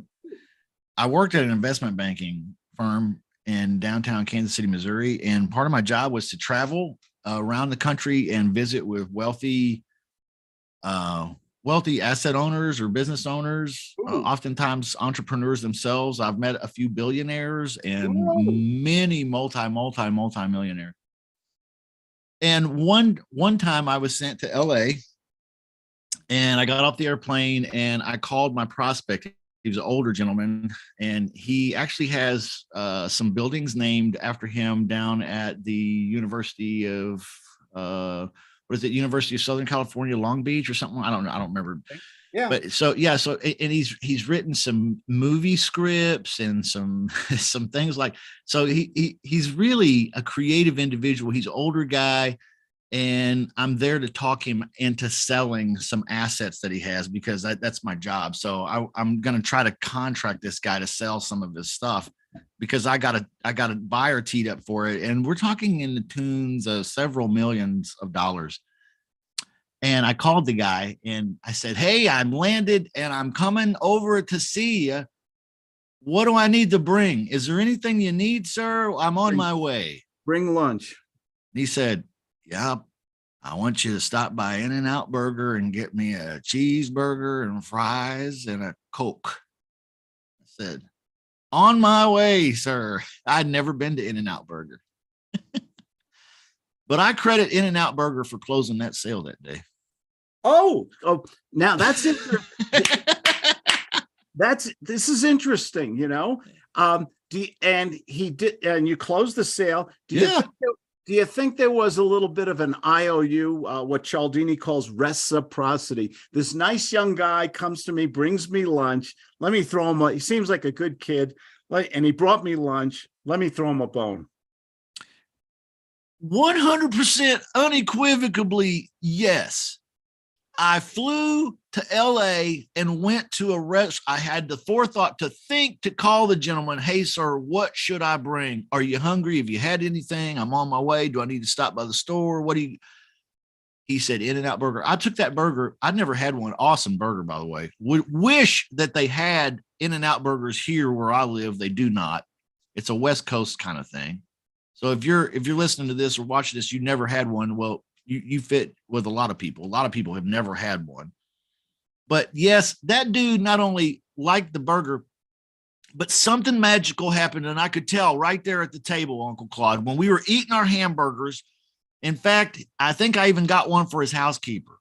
worked at an investment banking firm in downtown Kansas City, Missouri. And part of my job was to travel around the country and visit with wealthy asset owners or business owners, oftentimes entrepreneurs themselves. I've met a few billionaires and many multi-millionaires. And one time I was sent to LA, and I got off the airplane and I called my prospect. He was an older gentleman, and he actually has some buildings named after him down at the University of University of Southern California, Long Beach or something? I don't know. I don't remember. Yeah. But so and he's written some movie scripts and some things like, so he's really a creative individual. He's an older guy, and I'm there to talk him into selling some assets that he has, because that's my job. So I'm going to try to contract this guy to sell some of his stuff, because I got a buyer teed up for it. And we're talking in the tunes of several millions of dollars. And I called the guy and I said, "Hey, I'm landed and I'm coming over to see you. What do I need to bring? Is there anything you need, sir? I'm on my way." Bring lunch. And he said, "Yep, I want you to stop by In-N-Out Burger and get me a cheeseburger and fries and a Coke." I said, "On my way, sir." I'd never been to In-N-Out Burger. But I credit In-N-Out Burger for closing that sale that day. Oh, now that's interesting. This is interesting, and he did, and you closed the sale. Do you think there was a little bit of an IOU, what Cialdini calls reciprocity? This nice young guy comes to me, brings me lunch. Let me throw him he seems like a good kid, and he brought me lunch. Let me throw him a bone. 100% unequivocally, yes. I flew to LA and went to a restaurant. I had the forethought to think to call the gentleman, "Hey, sir, what should I bring? Are you hungry? Have you had anything? I'm on my way. Do I need to stop by the store? What do you?" He said, "In-N-Out Burger." I took that burger. I'd never had one. Awesome burger, by the way. Wish that they had In-N-Out Burgers here where I live. They do not. It's a West Coast kind of thing. So if you're listening to this or watching this, you never had one. Well, you fit with a lot of people. A lot of people have never had one. But yes, that dude not only liked the burger, but something magical happened. And I could tell right there at the table, Uncle Claude, when we were eating our hamburgers. In fact, I think I even got one for his housekeeper.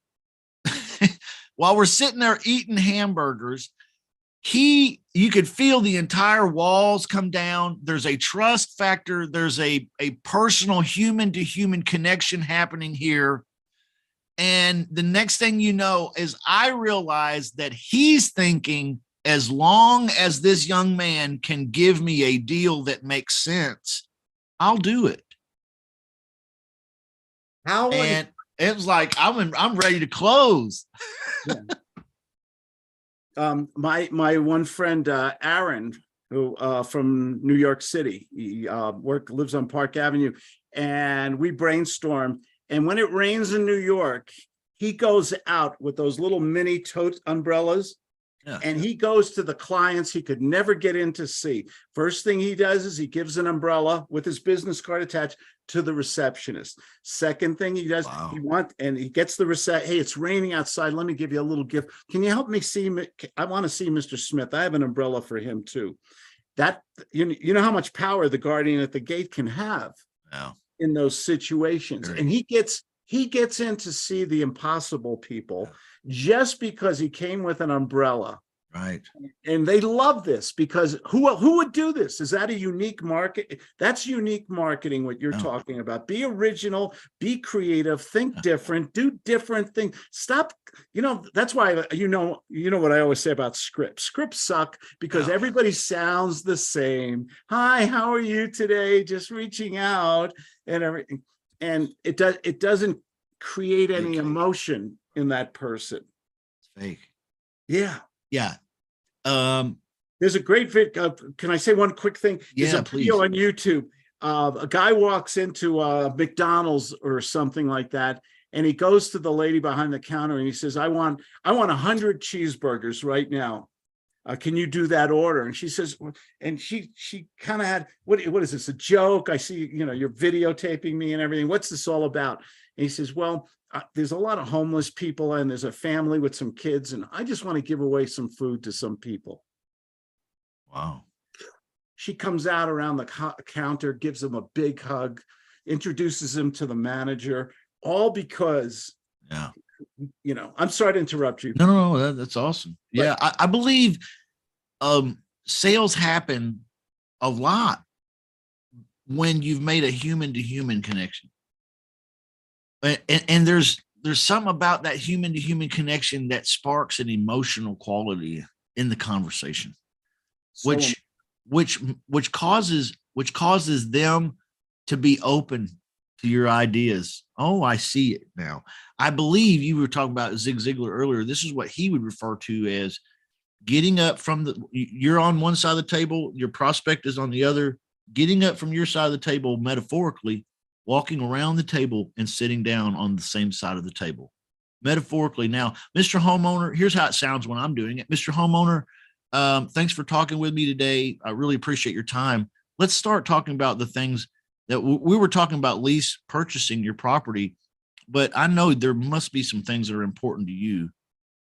While we're sitting there eating hamburgers, you could feel the entire walls come down. There's a trust factor. There's a personal human to human connection happening here. And the next thing you know is I realize that he's thinking, as long as this young man can give me a deal that makes sense, I'll do it. And it was like, I'm ready to close. Yeah. My one friend, Aaron, who from New York City, he lives on Park Avenue, and we brainstorm. And when it rains in New York, he goes out with those little mini tote umbrellas. Yeah. And he goes to the clients he could never get in to see. First thing he does is he gives an umbrella with his business card attached to the receptionist. Second thing he does, Wow. he gets the hey, it's raining outside. Let me give you a little gift. Can you help me see? I want to see Mr. Smith. I have an umbrella for him too. That you know how much power the guardian at the gate can have Yeah. in those situations. Very. And he gets in to see the impossible people just because he came with an umbrella. Right. And they love this because who would do this? Is that a unique market? That's unique marketing, what you're Yeah. talking about. Be original, be creative, think different, do different things. Stop, that's why you know what I always say about scripts. Scripts suck because Yeah. everybody sounds the same. Hi, how are you today? Just reaching out and everything. And it doesn't create any Fake. emotion in that person. It's fake. Yeah. Yeah. There's a great video. Can I say one quick thing? There's Yeah, a video please. on YouTube. A guy walks into McDonald's or something like that, and he goes to the lady behind the counter and he says, I want 100 cheeseburgers right now. Can you do that order? And she says, and she kind of had, what is this, a joke? I see, you're videotaping me and everything. What's this all about? And he says, well, there's a lot of homeless people and there's a family with some kids, and I just want to give away some food to some people. Wow. She comes out around the counter, gives him a big hug, introduces him to the manager, all because, Yeah. I'm sorry to interrupt you. No, that's awesome. Yeah. I believe sales happen a lot when you've made a human to human connection. And there's something about that human to human connection that sparks an emotional quality in the conversation, So, which causes them to be open to your ideas. Oh, I see it now. I believe you were talking about Zig Ziglar earlier. This is what he would refer to as getting up from you're on one side of the table, your prospect is on the other, getting up from your side of the table, metaphorically, walking around the table and sitting down on the same side of the table. Metaphorically. Now, Mr. Homeowner, here's how it sounds when I'm doing it. Mr. Homeowner, thanks for talking with me today. I really appreciate your time. Let's start talking about the things that we were talking about, lease, purchasing your property, but I know there must be some things that are important to you.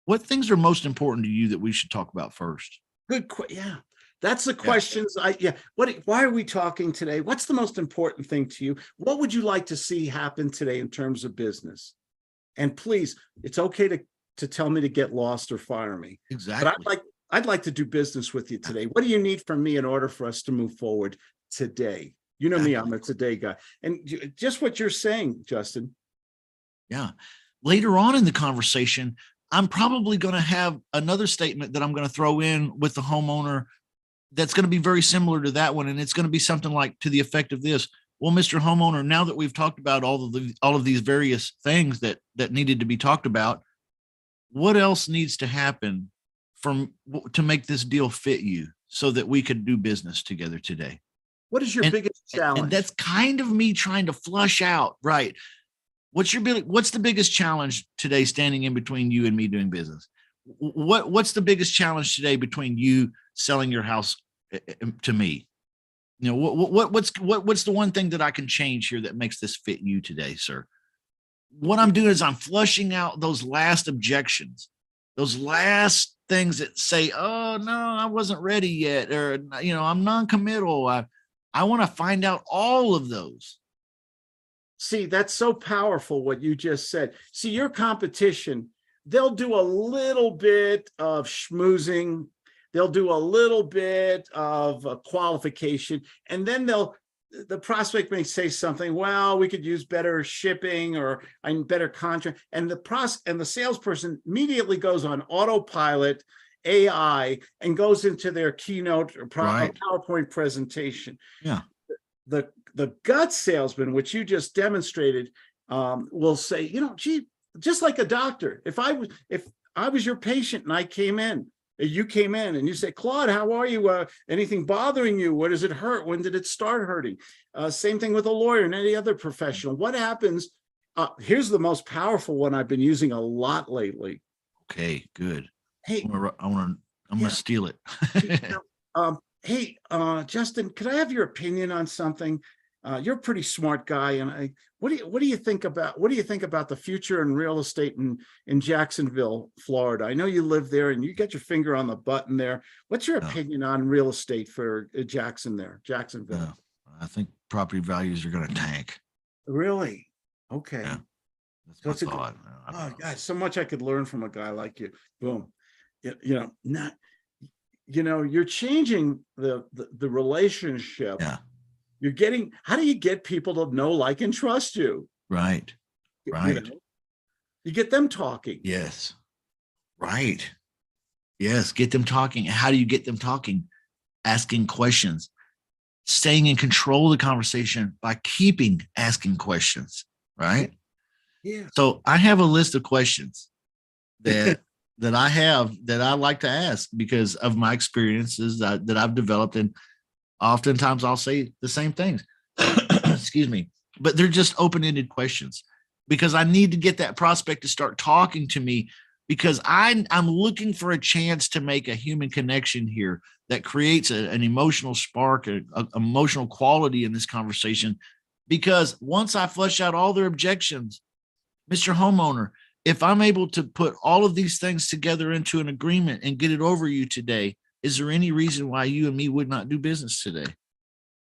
What things are most important to you that we should talk about first? good. Yeah. That's the questions. Why are we talking today? What's the most important thing to you? What would you like to see happen today in terms of business? And please, it's okay to tell me to get lost or fire me. Exactly. But I'd like to do business with you today. What do you need from me in order for us to move forward today? You know me, I'm a today guy. And just what you're saying, Justin. Yeah. Later on in the conversation, I'm probably going to have another statement that I'm going to throw in with the homeowner that's going to be very similar to that one. And it's going to be something like to the effect of this. Well, Mr. Homeowner, now that we've talked about all of these various things that needed to be talked about, what else needs to happen to make this deal fit you so that we could do business together today? What is your biggest challenge? And that's kind of me trying to flush out, right? What's the biggest challenge today standing in between you and me doing business? What's the biggest challenge today between you selling your house to me? What's the one thing that I can change here that makes this fit you today, sir? What I'm doing is I'm flushing out those last objections, those last things that say, oh no, I wasn't ready yet, or I'm non-committal. I want to find out all of those. See, that's so powerful what you just said. See, your competition, they'll do a little bit of schmoozing. They'll do a little bit of qualification, and then the prospect may say something, well, we could use better shipping or better contract. And the salesperson immediately goes on autopilot, AI, and goes into their keynote or PowerPoint presentation. Yeah. The gut salesman, which you just demonstrated, will say, gee, just like a doctor, if I was your patient and you came in and you say, Claude, how are you? Anything bothering you? Where does it hurt? When did it start hurting? Same thing with a lawyer and any other professional. What happens? Here's the most powerful one I've been using a lot lately. Okay, good. Hey, I'm Yeah. gonna steal it. hey, Justin, could I have your opinion on something? You're a pretty smart guy, and what do you think about the future in real estate in Jacksonville, Florida? I know you live there and you got your finger on the button there. What's your Yeah. opinion on real estate for Jacksonville? Yeah. I think property values are gonna tank. Really? Okay. Yeah. That's So my it's a good- thought. I Oh, don't know. God, so much I could learn from a guy like you. Boom. Not, you're changing the relationship. Yeah, How do you get people to know, like, and trust you? right. You Right. know? You get them talking. Yes. Right. Yes. Get them talking. How do you get them talking? Asking questions, staying in control of the conversation by keeping asking questions. Right. Yeah. So I have a list of questions that that I like to ask because of my experiences that I've developed, and oftentimes I'll say the same things. Excuse me, but they're just open-ended questions because I need to get that prospect to start talking to me because I'm looking for a chance to make a human connection here that creates an emotional spark, a emotional quality in this conversation. Because once I flush out all their objections, Mr. Homeowner, if I'm able to put all of these things together into an agreement and get it over you today, is there any reason why you and me would not do business today?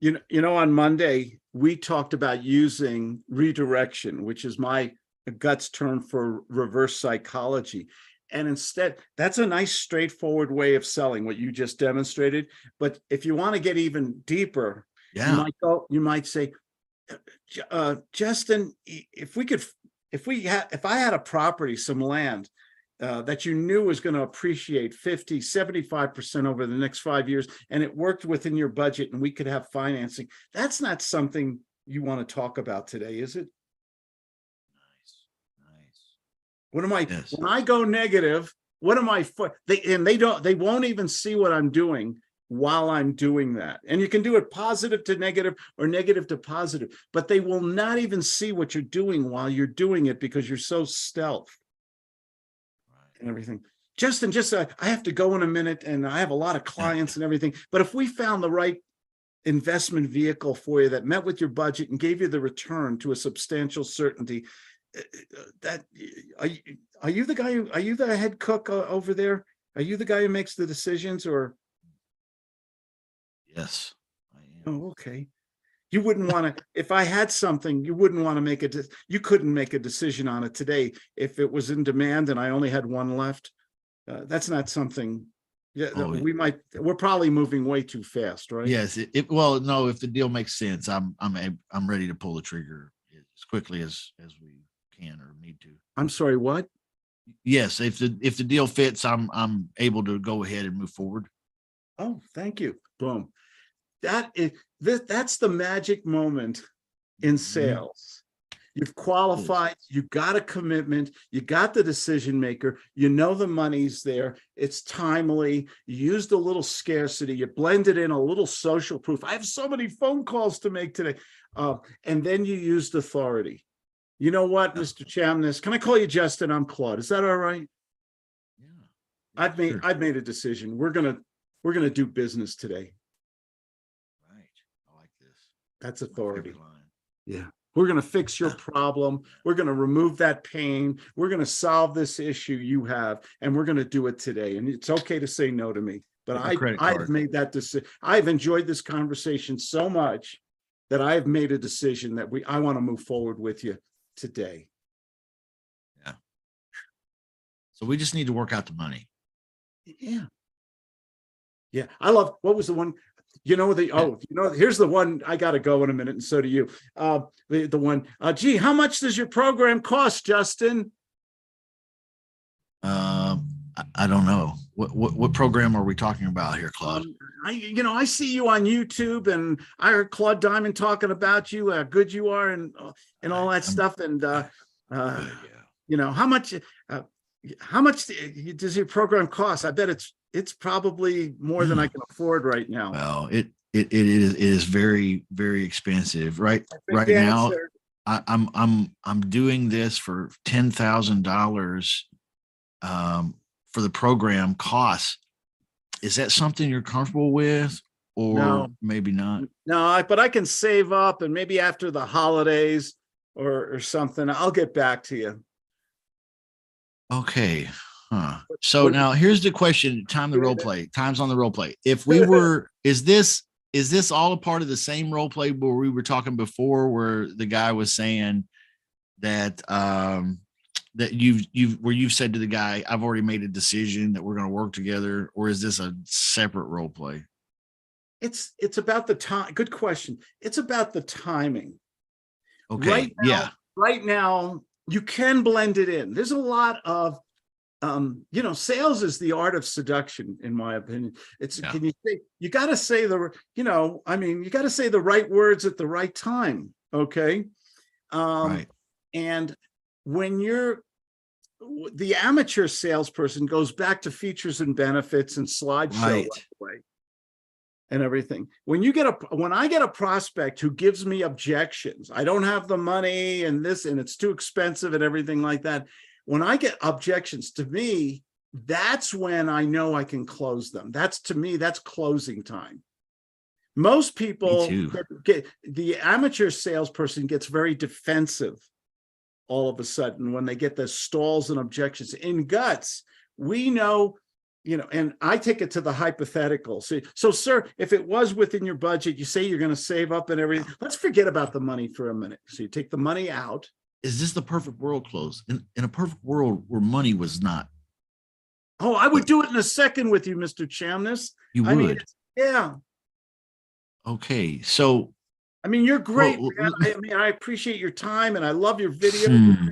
On Monday, we talked about using redirection, which is my guts term for reverse psychology. And instead, that's a nice, straightforward way of selling what you just demonstrated. But if you want to get even deeper, Yeah. you might say, Justin, if I had a property, some land that you knew was going to appreciate 50, 75% over the next 5 years, and it worked within your budget and we could have financing, that's not something you want to talk about today, is it? Nice. Yes. When I go negative, what am I for? They won't even see what I'm doing while I'm doing that. And you can do it positive to negative or negative to positive, but they will not even see what you're doing while you're doing it because you're so stealth and everything. Justin, I have to go in a minute and I have a lot of clients and everything, but if we found the right investment vehicle for you that met with your budget and gave you the return to a substantial certainty, are you the head cook over there? Are you the guy who makes the decisions, or? Yes, I am. Oh, okay. You wouldn't want to, if I had something, you wouldn't want to you couldn't make a decision on it today if it was in demand and I only had one left. That's not something, we're probably moving way too fast, right? Yes. Well, no, if the deal makes sense, I'm ready to pull the trigger as quickly as we can or need to. I'm sorry, what? Yes, if the deal fits, I'm able to go ahead and move forward. Oh, thank you. Boom. That's the magic moment in sales. You've qualified, you got a commitment, you got the decision maker, you know the money's there, it's timely, you used a little scarcity, you blended in a little social proof. I have so many phone calls to make today. And then you used authority. You know what, Mr. Chamness, can I call you Justin? I'm Claude. Is that all right? Yeah. I've made a decision. We're gonna do business today. Right. I like this. That's My authority. favorite line. Yeah. We're going to fix your problem. We're going to remove that pain. We're going to solve this issue you have, and we're going to do it today. And it's okay to say no to me, but Get my credit I've card. made that decision. I've enjoyed this conversation so much that I've made a decision that I want to move forward with you today. So we just need to work out the money. Yeah. Yeah. I love, what was the one? Here's the one. I got to go in a minute, and so do you. The one, gee, how much does your program cost, Justin? I don't know. What program are we talking about here, Claude? I see you on YouTube, and I heard Claude Diamond talking about you, how good you are, and all that stuff. And how much does your program cost? I bet it's probably more than I can afford right now. Well, it is very, very expensive. Right now, I'm doing this for $10,000 for the program costs. Is that something you're comfortable with, or No. maybe not? No, but I can save up and maybe after the holidays or something, I'll get back to you. Okay. Huh. So what- now here's the question. Time the role play. Time's on the role play. If we were, is this all a part of the same role play where we were talking before, where the guy was saying that that you've said to the guy, I've already made a decision that we're going to work together, or is this a separate role play? It's about the time. Good question. It's about the timing. Okay. Right now- Yeah. Right now, you can blend it in. There's a lot of sales is the art of seduction, in my opinion. It's Yeah. can you say you got to say you got to say the right words at the right time. Okay. Right. And when the amateur salesperson goes back to features and benefits and slideshow Right. away and everything. When I get a prospect who gives me objections, I don't have the money and this, and it's too expensive and everything like that. When I get objections, to me, that's when I know I can close them. That's closing time. Most people too. get the amateur salesperson gets very defensive all of a sudden when they get the stalls and objections. In guts, we know, and I take it to the hypothetical. So sir, if it was within your budget, you say you're going to save up and everything. Let's forget about the money for a minute. So you take the money out. Is this the perfect world, Close? In a perfect world where money was not, Oh, I would do it in a second with you, Mr. Chamness. you I mean, would. yeah. Okay. So I mean, you're great, Well, man. I mean, I appreciate your time and I love your video. Hmm.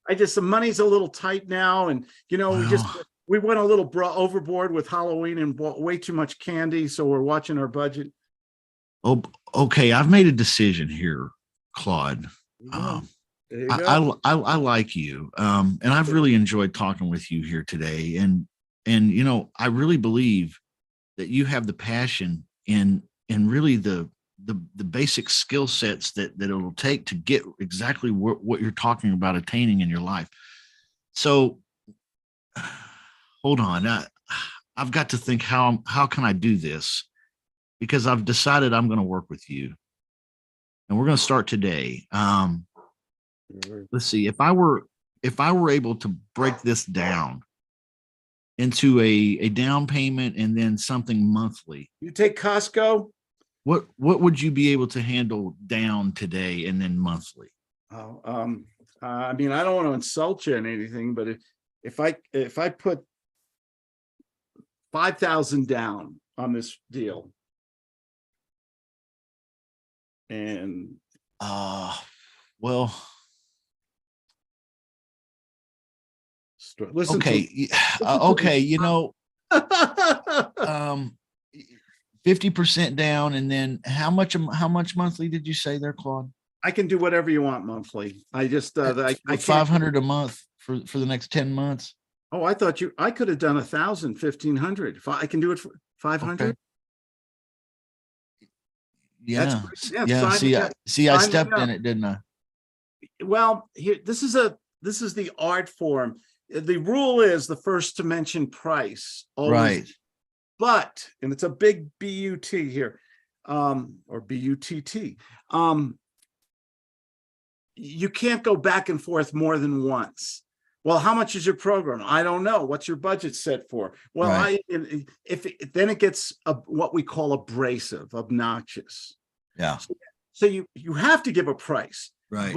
The money's a little tight now. And, we went a little overboard with Halloween and bought way too much candy. So we're watching our budget. Oh, okay. I've made a decision here, Claude. There you I go. I like you, and I've really enjoyed talking with you here today. And I really believe that you have the passion and really the basic skill sets that it'll take to get exactly what you're talking about attaining in your life. So, hold on, I've got to think how can I do this, because I've decided I'm going to work with you, and we're going to start today. Let's see, if I were able to break this down into a down payment and then something monthly, You take Costco. what would you be able to handle down today and then monthly? Oh, I mean, I don't want to insult you and anything, but if I put 5,000 down on this deal, and Well, listen. okay, to okay, me. 50% down, and then how much monthly did you say there, Claude? I can do whatever you want monthly. I just I can't- 500 a month for the next 10 months. Oh, I thought I could have done 1,000, 1,500. If I can do it for 500. Okay. Yeah, yeah, yeah. sign See, me I up. stepped Sign me in up. it, didn't I? Well, here, this is the art form. The rule is the first to mention price. Always. Right. But, and it's a big BUT here, or BUTT. You can't go back and forth more than once. Well, how much is your program? I don't know. What's your budget set for? Well, Right. Then it gets what we call abrasive, obnoxious. Yeah. So you have to give a price. Right.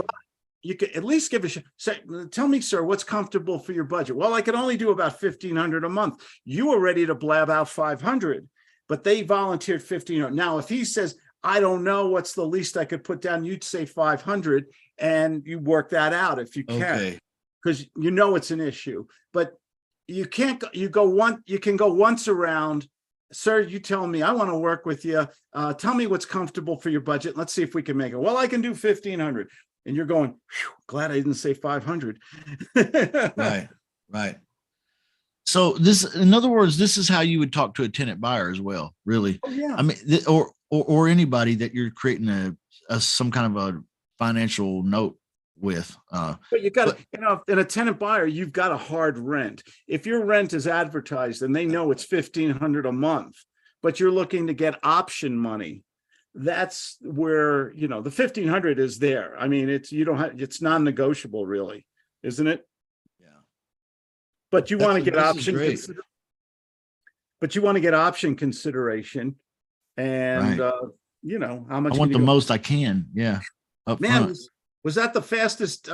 You can at least give say, tell me, sir, what's comfortable for your budget? Well, I can only do about 1,500 a month. You were ready to blab out 500, but they volunteered 1,500. Now, if he says, I don't know what's the least I could put down, you'd say 500, and you work that out if you can, Okay. because it's an issue. But you can't. You can go once around. Sir, you tell me, I want to work with you. Tell me what's comfortable for your budget. Let's see if we can make it. Well, I can do 1,500. And you're going, glad I didn't say 500. Right. Right. So in other words, this is how you would talk to a tenant buyer as well, really. Oh, yeah. I mean, or anybody that you're creating some kind of a financial note with. But you got to, in a tenant buyer, you've got a hard rent. If your rent is advertised and they know it's $1,500 a month, but you're looking to get option money, that's where, the 1,500 is there. I mean, it's non-negotiable really, isn't it? Yeah. But you want to get This is option, great. but you want to get option consideration and, Right. how much. I can want you the go- most I can. Yeah. Up Man, front. was that the fastest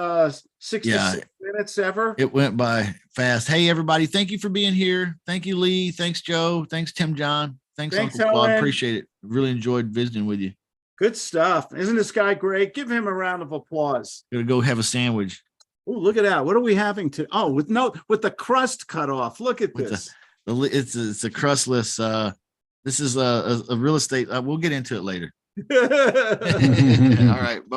66 Yeah. minutes ever? It went by fast. Hey, everybody. Thank you for being here. Thank you, Lee. Thanks, Joe. Thanks, Tim John. Thanks, Thanks, Uncle Claude. Helen. Appreciate it. Really enjoyed visiting with you. Good stuff. Isn't this guy great? Give him a round of applause. Gonna go have a sandwich. Oh, look at that. What are we having to? Oh, with the crust cut off. Look at With this. It's a crustless. This is a real estate. We'll get into it later. All right. Bye.